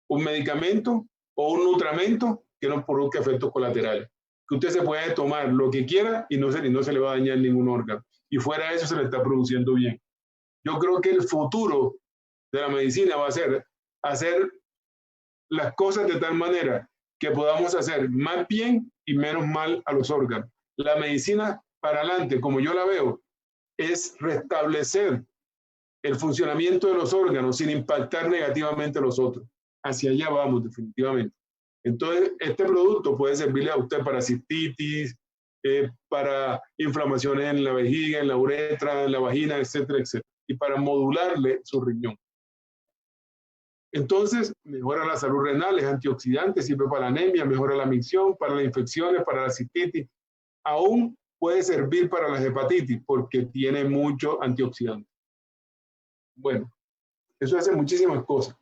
un medicamento o un nutramento que no produzca efectos colaterales. Que usted se puede tomar lo que quiera y no se le va a dañar ningún órgano. Y fuera de eso se le está produciendo bien. Yo creo que el futuro de la medicina va a ser hacer las cosas de tal manera que podamos hacer más bien y menos mal a los órganos. La medicina para adelante, como yo la veo, es restablecer el funcionamiento de los órganos sin impactar negativamente a los otros. Hacia allá vamos definitivamente. Entonces, este producto puede servirle a usted para cistitis, para inflamaciones en la vejiga, en la uretra, en la vagina, etcétera, etcétera, y para modularle su riñón. Entonces, mejora la salud renal, es antioxidante, sirve para la anemia, mejora la micción, para las infecciones, para la cistitis. Aún puede servir para las hepatitis porque tiene mucho antioxidante. Bueno, eso hace muchísimas cosas.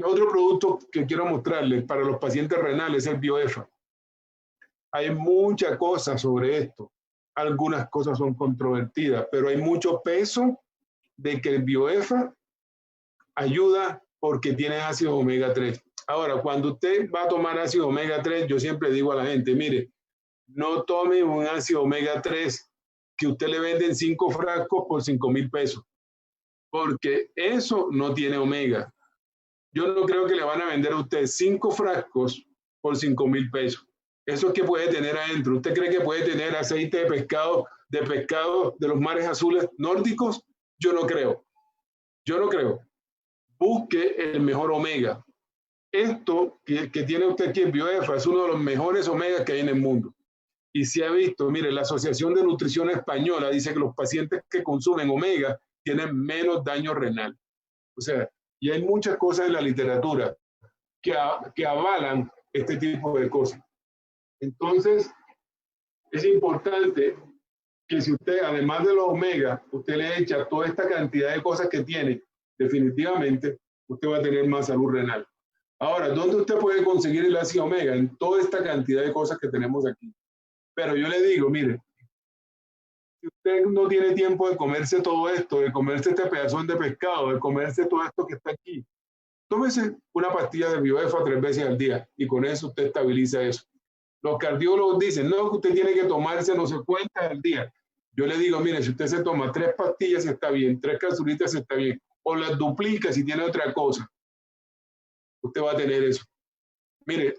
Otro producto que quiero mostrarles para los pacientes renales es el Bioefa. Hay muchas cosas sobre esto. Algunas cosas son controvertidas, pero hay mucho peso de que el Bioefa ayuda porque tiene ácido omega 3. Ahora, cuando usted va a tomar ácido omega 3, yo siempre digo a la gente, mire, no tome un ácido omega 3 que usted le vende en 5 frascos por 5,000 pesos, porque eso no tiene omega. Yo no creo que le van a vender a usted 5 frascos por 5,000 pesos. ¿Eso es que puede tener adentro? ¿Usted cree que puede tener aceite de pescado de los mares azules nórdicos? Yo no creo. Yo no creo. Busque el mejor omega. Esto que tiene usted aquí en Bioefa es uno de los mejores omegas que hay en el mundo. Y se ha visto, mire, la Asociación de Nutrición Española dice que los pacientes que consumen omega tienen menos daño renal. O sea, y hay muchas cosas en la literatura que avalan este tipo de cosas. Entonces, es importante que si usted, además de los omega, usted le echa toda esta cantidad de cosas que tiene, definitivamente, usted va a tener más salud renal. Ahora, ¿dónde usted puede conseguir el ácido omega? En toda esta cantidad de cosas que tenemos aquí. Pero yo le digo, mire, si usted no tiene tiempo de comerse todo esto, de comerse este pedazón de pescado, de comerse todo esto que está aquí, tómese una pastilla de Bioefa 3 veces al día y con eso usted estabiliza eso. Los cardiólogos dicen, no, que usted tiene que tomarse no sé cuántas al día. Yo le digo, mire, si usted se toma 3 pastillas está bien, 3 capsulitas está bien, o las duplica si tiene otra cosa, usted va a tener eso. Mire,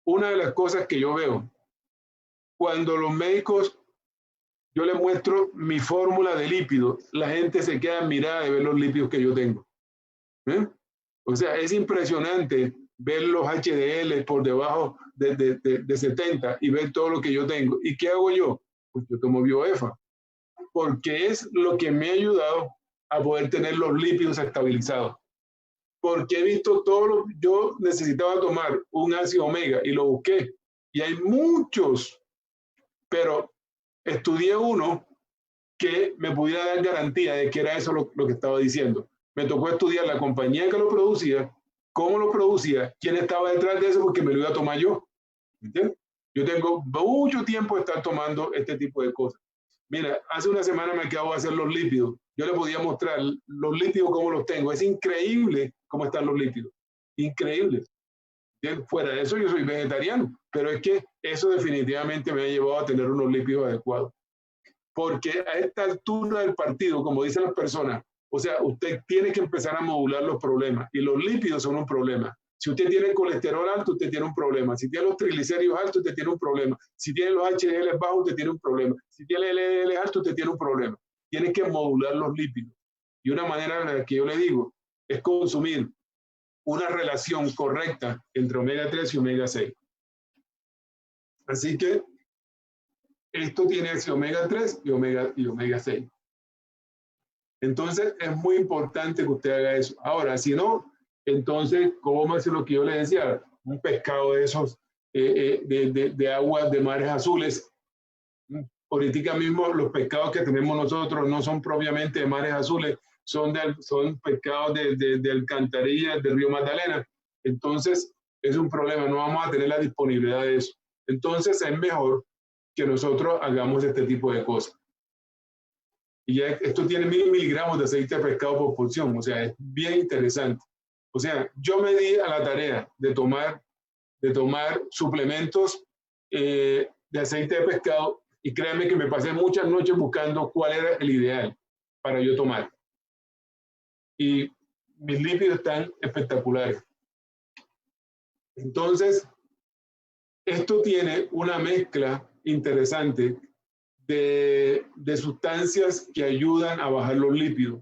una de las cosas que yo veo, cuando los médicos, yo les muestro mi fórmula de lípidos, la gente se queda admirada de ver los lípidos que yo tengo. O sea, es impresionante ver los HDL por debajo de 70 y ver todo lo que yo tengo. ¿Y qué hago yo? Pues yo tomo Bioefa, porque es lo que me ha ayudado a poder tener los lípidos estabilizados. Porque he visto yo necesitaba tomar un ácido omega y lo busqué. Y hay muchos, pero estudié uno que me pudiera dar garantía de que era eso lo que estaba diciendo. Me tocó estudiar la compañía que lo producía, cómo lo producía, quién estaba detrás de eso, porque me lo iba a tomar yo. ¿Entiendes? Yo tengo mucho tiempo de estar tomando este tipo de cosas. Mira, hace una semana me acabo de hacer los lípidos. Yo le podía mostrar los lípidos cómo los tengo. Es increíble cómo están los lípidos. Increíble. Fuera de eso, yo soy vegetariano, pero es que eso definitivamente me ha llevado a tener unos lípidos adecuados. Porque a esta altura del partido, como dicen las personas, o sea, usted tiene que empezar a modular los problemas y los lípidos son un problema. Si usted tiene el colesterol alto, usted tiene un problema. Si tiene los triglicéridos altos, usted tiene un problema. Si tiene los HDL bajos, usted tiene un problema. Si tiene el LDL alto, usted tiene un problema. Tiene que modular los lípidos. Y una manera en la que yo le digo es consumir una relación correcta entre omega 3 y omega 6. Así que esto tiene omega 3 y omega 6. Entonces es muy importante que usted haga eso. Ahora, si no, entonces cómase lo que yo le decía, un pescado de esos de aguas de mares azules. Ahorita mismo los pescados que tenemos nosotros no son propiamente de mares azules, son pescados de alcantarillas del río Magdalena. Entonces es un problema, no vamos a tener la disponibilidad de eso. Entonces es mejor que nosotros hagamos este tipo de cosas. Y ya esto tiene 1000 miligramos de aceite de pescado por porción, o sea, es bien interesante. O sea, yo me di a la tarea de tomar suplementos de aceite de pescado y créanme que me pasé muchas noches buscando cuál era el ideal para yo tomar. Y mis lípidos están espectaculares. Entonces, esto tiene una mezcla interesante de sustancias que ayudan a bajar los lípidos.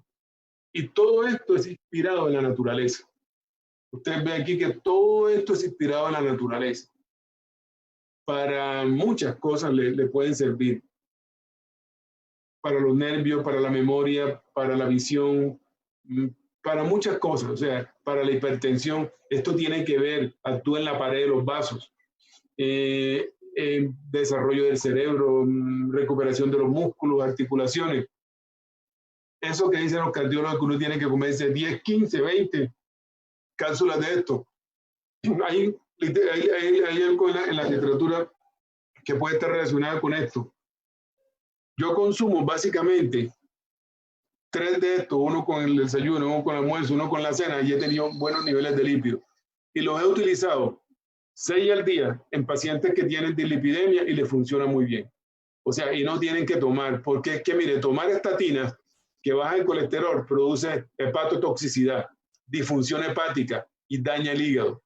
Y todo esto es inspirado en la naturaleza. Usted ve aquí que todo esto es inspirado en la naturaleza. Para muchas cosas le pueden servir. Para los nervios, para la memoria, para la visión, para muchas cosas, o sea, para la hipertensión, esto tiene que ver, actúa en la pared de los vasos, desarrollo del cerebro, recuperación de los músculos, articulaciones. Eso que dicen los cardiólogos que uno tiene que comerse 10, 15, 20 cápsulas de esto. Hay algo en la literatura que puede estar relacionado con esto. Yo consumo básicamente 3 de estos, uno con el desayuno, uno con el almuerzo, uno con la cena, y he tenido buenos niveles de lípidos. Y los he utilizado 6 al día en pacientes que tienen dislipidemia y les funciona muy bien. O sea, y no tienen que tomar, porque es que, mire, tomar estatinas que baja el colesterol produce hepatotoxicidad, disfunción hepática y daña el hígado.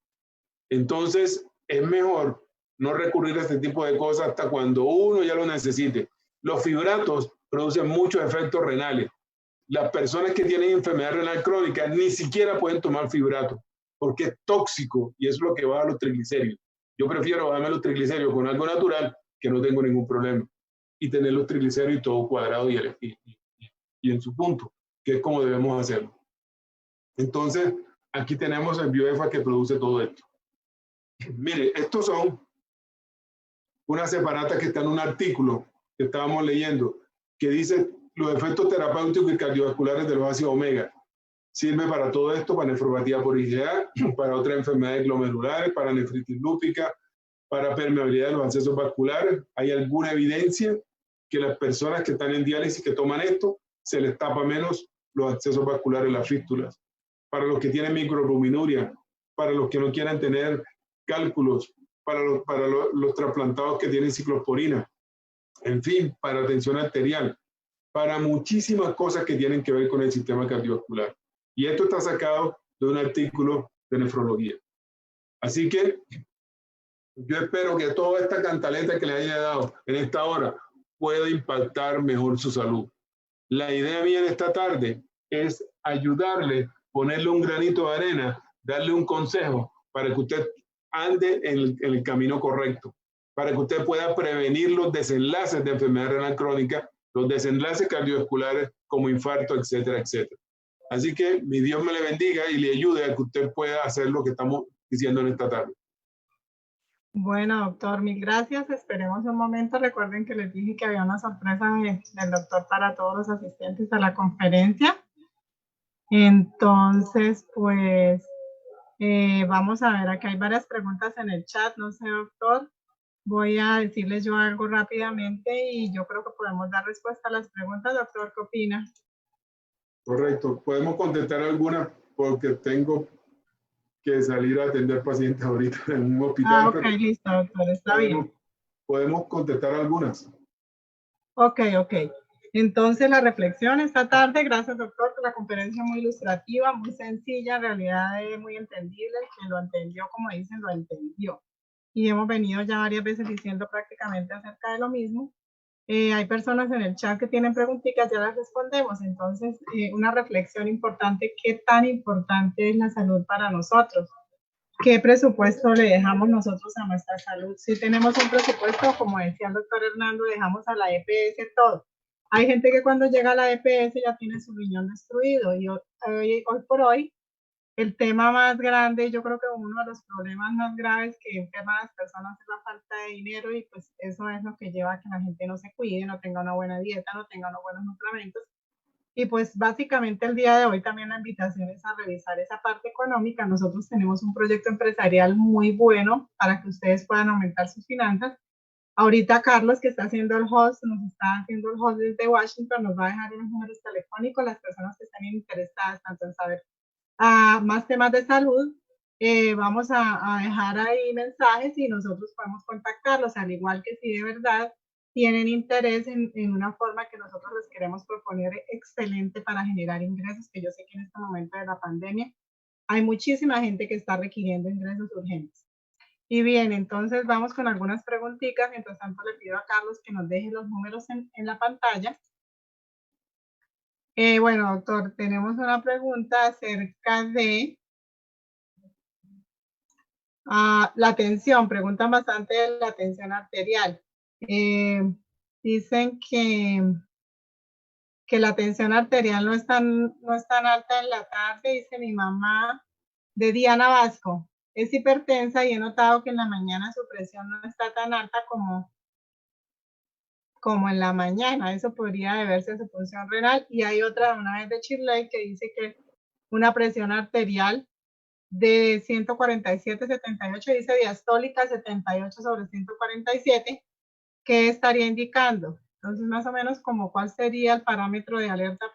Entonces, es mejor no recurrir a este tipo de cosas hasta cuando uno ya lo necesite. Los fibratos producen muchos efectos renales. Las personas que tienen enfermedad renal crónica ni siquiera pueden tomar fibrato porque es tóxico y es lo que baja los triglicéridos. Yo prefiero bajarme los triglicéridos con algo natural que no tengo ningún problema y tener los triglicéridos todo cuadrado y en su punto, que es como debemos hacerlo. Entonces, aquí tenemos el Bioefa que produce todo esto. Mire, estos son unas separatas que están en un artículo que estábamos leyendo que dice los efectos terapéuticos y cardiovasculares de los ácidos omega. Sirve para todo esto, para nefropatía por IgA, para otras enfermedades glomerulares, para nefritis lúpica, para permeabilidad de los accesos vasculares. Hay alguna evidencia que las personas que están en diálisis que toman esto, se les tapa menos los accesos vasculares, las fístulas. Para los que tienen microalbuminuria, para los que no quieran tener cálculos, para los trasplantados que tienen ciclosporina, en fin, para tensión arterial, para muchísimas cosas que tienen que ver con el sistema cardiovascular. Y esto está sacado de un artículo de nefrología. Así que yo espero que toda esta cantaleta que le haya dado en esta hora pueda impactar mejor su salud. La idea mía de esta tarde es ayudarle, ponerle un granito de arena, darle un consejo para que usted ande en el camino correcto, para que usted pueda prevenir los desenlaces de enfermedad renal crónica, los desenlaces cardiovasculares como infarto, etcétera, etcétera. Así que mi Dios me le bendiga y le ayude a que usted pueda hacer lo que estamos diciendo en esta tarde. Bueno, doctor, mil gracias. Esperemos un momento. Recuerden que les dije que había una sorpresa del doctor para todos los asistentes a la conferencia. Entonces, pues, vamos a ver, acá hay varias preguntas en el chat. No sé, doctor, voy a decirles yo algo rápidamente y yo creo que podemos dar respuesta a las preguntas. Doctor, ¿qué opina? Correcto. Podemos contestar algunas porque tengo que salir a atender pacientes ahorita en un hospital. Ok, listo, doctor, está bien. Podemos contestar algunas. Ok. Entonces, la reflexión esta tarde, gracias, doctor, por la conferencia muy ilustrativa, muy sencilla, en realidad es muy entendible. El que lo entendió, como dicen, lo entendió. Y hemos venido ya varias veces diciendo prácticamente acerca de lo mismo. Hay personas en el chat que tienen preguntitas, ya las respondemos. Entonces, una reflexión importante, ¿qué tan importante es la salud para nosotros? ¿Qué presupuesto le dejamos nosotros a nuestra salud? Si tenemos un presupuesto, como decía el doctor Hernando, dejamos a la EPS todo. Hay gente que cuando llega a la EPS ya tiene su riñón destruido y hoy por hoy el tema más grande, yo creo que uno de los problemas más graves que enferman a las personas es la falta de dinero y pues eso es lo que lleva a que la gente no se cuide, no tenga una buena dieta, no tenga unos buenos suplementos. Y pues básicamente el día de hoy también la invitación es a revisar esa parte económica. Nosotros tenemos un proyecto empresarial muy bueno para que ustedes puedan aumentar sus finanzas. Ahorita Carlos, que está haciendo el host, nos está haciendo el host desde Washington, nos va a dejar unos números telefónicos, las personas que están interesadas tanto en saber más temas de salud, vamos a dejar ahí mensajes y nosotros podemos contactarlos, al igual que si de verdad tienen interés en una forma que nosotros les queremos proponer excelente para generar ingresos, que yo sé que en este momento de la pandemia hay muchísima gente que está requiriendo ingresos urgentes. Y bien, entonces vamos con algunas preguntitas. Mientras tanto le pido a Carlos que nos deje los números en la pantalla. Bueno, doctor, tenemos una pregunta acerca de la tensión. Preguntan bastante de la tensión arterial. Dicen que que la tensión arterial no es tan alta en la tarde, dice mi mamá, de Diana Vasco. Es hipertensa y he notado que en la mañana su presión no está tan alta como en la mañana. Eso podría deberse a su función renal. Y hay otra, una vez de Chirley, que dice que una presión arterial de 147/78, dice diastólica 78/147, ¿qué estaría indicando? Entonces, más o menos, como cuál sería el parámetro de alerta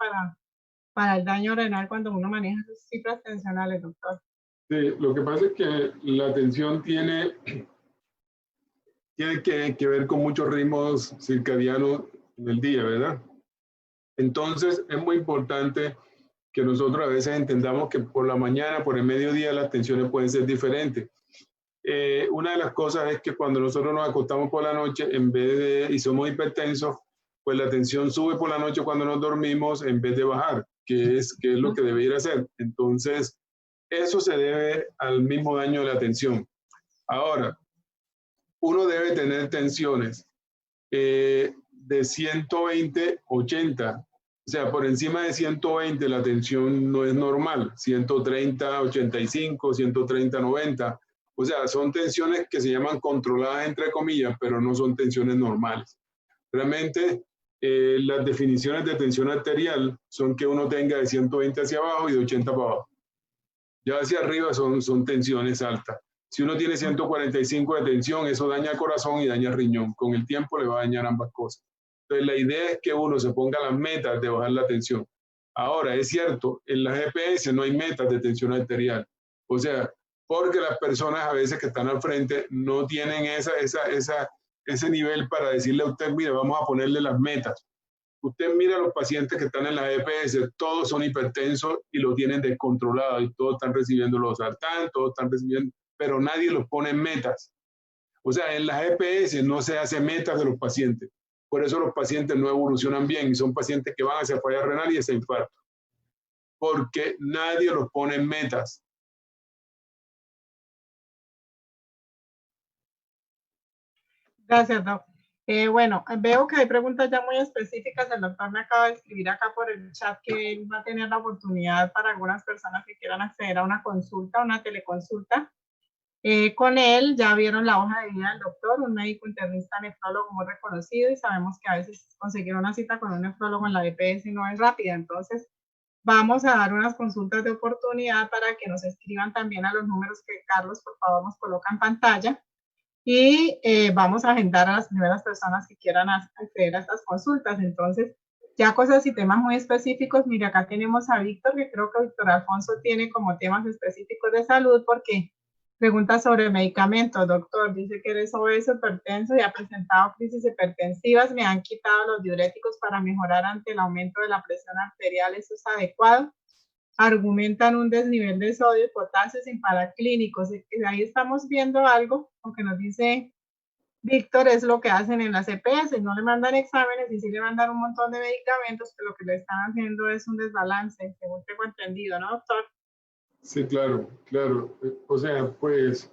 para el daño renal cuando uno maneja esas cifras tensionales, doctor. Sí, lo que pasa es que la tensión tiene que ver con muchos ritmos circadianos en el día, ¿verdad? Entonces, es muy importante que nosotros a veces entendamos que por la mañana, por el mediodía, las tensiones pueden ser diferentes. Una de las cosas es que cuando nosotros nos acostamos por la noche, y somos hipertensos, pues la tensión sube por la noche cuando nos dormimos en vez de bajar, que es lo que debería hacer. Entonces, eso se debe al mismo daño de la tensión. Ahora, uno debe tener tensiones de 120/80. O sea, por encima de 120 la tensión no es normal. 130/85, 130/90. O sea, son tensiones que se llaman controladas entre comillas, pero no son tensiones normales. Realmente, las definiciones de tensión arterial son que uno tenga de 120 hacia abajo y de 80 para abajo. Ya hacia arriba son tensiones altas. Si uno tiene 145 de tensión, eso daña el corazón y daña el riñón. Con el tiempo le va a dañar ambas cosas. Entonces, la idea es que uno se ponga las metas de bajar la tensión. Ahora, es cierto, en la GPS no hay metas de tensión arterial. O sea, porque las personas a veces que están al frente no tienen ese nivel para decirle a usted, mire, vamos a ponerle las metas. Usted mira a los pacientes que están en la GPS, todos son hipertensos y lo tienen descontrolado y todos están recibiendo los sartán, todos están recibiendo, pero nadie los pone en metas. O sea, en la GPS no se hace metas de los pacientes. Por eso los pacientes no evolucionan bien y son pacientes que van hacia falla renal y hacia infarto. Porque nadie los pone en metas. Gracias, doctor. Bueno, veo que hay preguntas ya muy específicas. El doctor me acaba de escribir acá por el chat que él va a tener la oportunidad para algunas personas que quieran acceder a una consulta, una teleconsulta. Con él ya vieron la hoja de vida del doctor, un médico internista nefrólogo muy reconocido, y sabemos que a veces conseguir una cita con un nefrólogo en la EPS no es rápida. Entonces, vamos a dar unas consultas de oportunidad para que nos escriban también a los números que Carlos, por favor, nos coloca en pantalla. Y vamos a agendar a las primeras personas que quieran acceder a estas consultas. Entonces, ya cosas y temas muy específicos. Mire, acá tenemos a Víctor, que creo que Víctor Alfonso tiene como temas específicos de salud, porque pregunta sobre medicamentos. Doctor, dice que eres obeso, hipertenso y ha presentado crisis hipertensivas. Me han quitado los diuréticos para mejorar ante el aumento de la presión arterial. ¿Eso es adecuado? Argumentan un desnivel de sodio y potasio sin paraclínicos. Ahí estamos viendo algo, aunque nos dice Víctor, es lo que hacen en las EPS, no le mandan exámenes y sí le mandan un montón de medicamentos, que lo que le están haciendo es un desbalance, según tengo entendido, ¿no, doctor? Sí, claro, claro. O sea, pues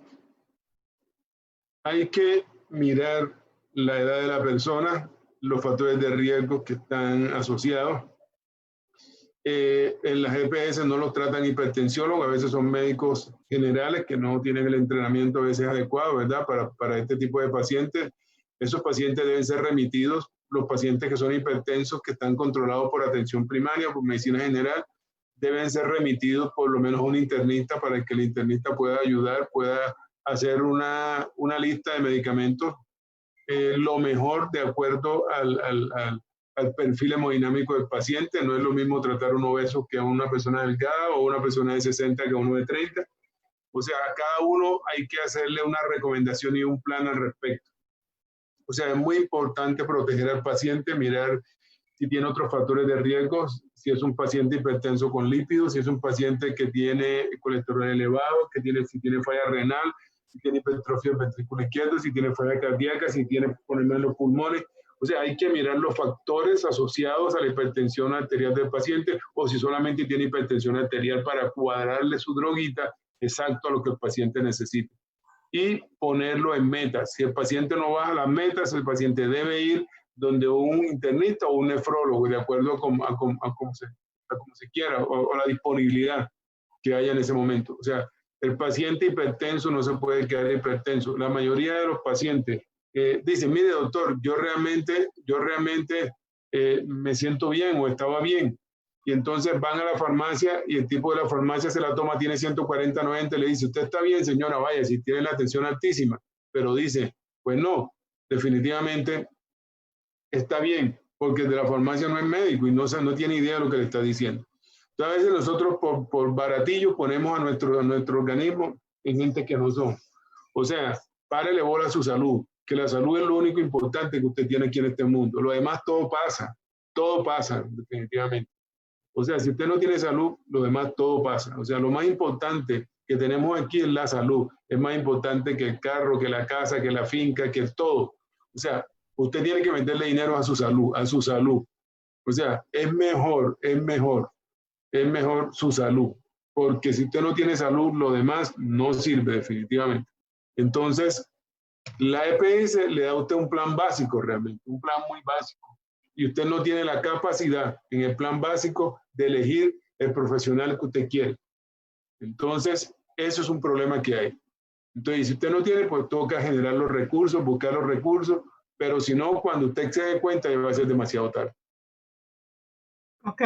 hay que mirar la edad de la persona, los factores de riesgo que están asociados. En las EPS no los tratan hipertensiólogos, a veces son médicos generales que no tienen el entrenamiento a veces adecuado, ¿verdad? Para este tipo de pacientes. Esos pacientes deben ser remitidos. Los pacientes que son hipertensos, que están controlados por atención primaria, por medicina general, deben ser remitidos por lo menos a un internista para que el internista pueda ayudar, pueda hacer una lista de medicamentos, lo mejor de acuerdo al perfil hemodinámico del paciente. No es lo mismo tratar a un obeso que a una persona delgada o una persona de 60 que a uno de 30. O sea, a cada uno hay que hacerle una recomendación y un plan al respecto. O sea, es muy importante proteger al paciente, mirar si tiene otros factores de riesgo, si es un paciente hipertenso con lípidos, si es un paciente que tiene colesterol elevado, si tiene falla renal, si tiene hipertrofia del ventrículo izquierdo, si tiene falla cardíaca, si tiene problemas en los pulmones. O sea, hay que mirar los factores asociados a la hipertensión arterial del paciente, o si solamente tiene hipertensión arterial, para cuadrarle su droguita exacto a lo que el paciente necesita. Y ponerlo en metas. Si el paciente no baja las metas, el paciente debe ir donde un internista o un nefrólogo, de acuerdo a cómo se quiera, o la disponibilidad que haya en ese momento. O sea, el paciente hipertenso no se puede quedar hipertenso. La mayoría de los pacientes dicen, mire doctor, yo realmente me siento bien o estaba bien. Y entonces van a la farmacia y el tipo de la farmacia se la toma, tiene 140/90, le dice, usted está bien señora, vaya, si tiene la tensión altísima. Pero dice, pues no, definitivamente está bien, porque el de la farmacia no es médico y no tiene idea de lo que le está diciendo. Entonces a veces nosotros por baratillo ponemos a nuestro organismo en gente que no son. O sea, párele bola a su salud, que la salud es lo único importante que usted tiene aquí en este mundo. Lo demás todo pasa definitivamente. O sea, si usted no tiene salud, lo demás todo pasa. O sea, lo más importante que tenemos aquí es la salud. Es más importante que el carro, que la casa, que la finca, que todo. O sea, usted tiene que meterle dinero a su salud, a su salud. O sea, es mejor su salud. Porque si usted no tiene salud, lo demás no sirve definitivamente. Entonces, la EPS le da a usted un plan básico realmente, un plan muy básico. Y usted no tiene la capacidad en el plan básico de elegir el profesional que usted quiere. Entonces, eso es un problema que hay. Entonces, si usted no tiene, pues toca generar los recursos, buscar los recursos, pero si no, cuando usted se dé cuenta, ya va a ser demasiado tarde. Ok.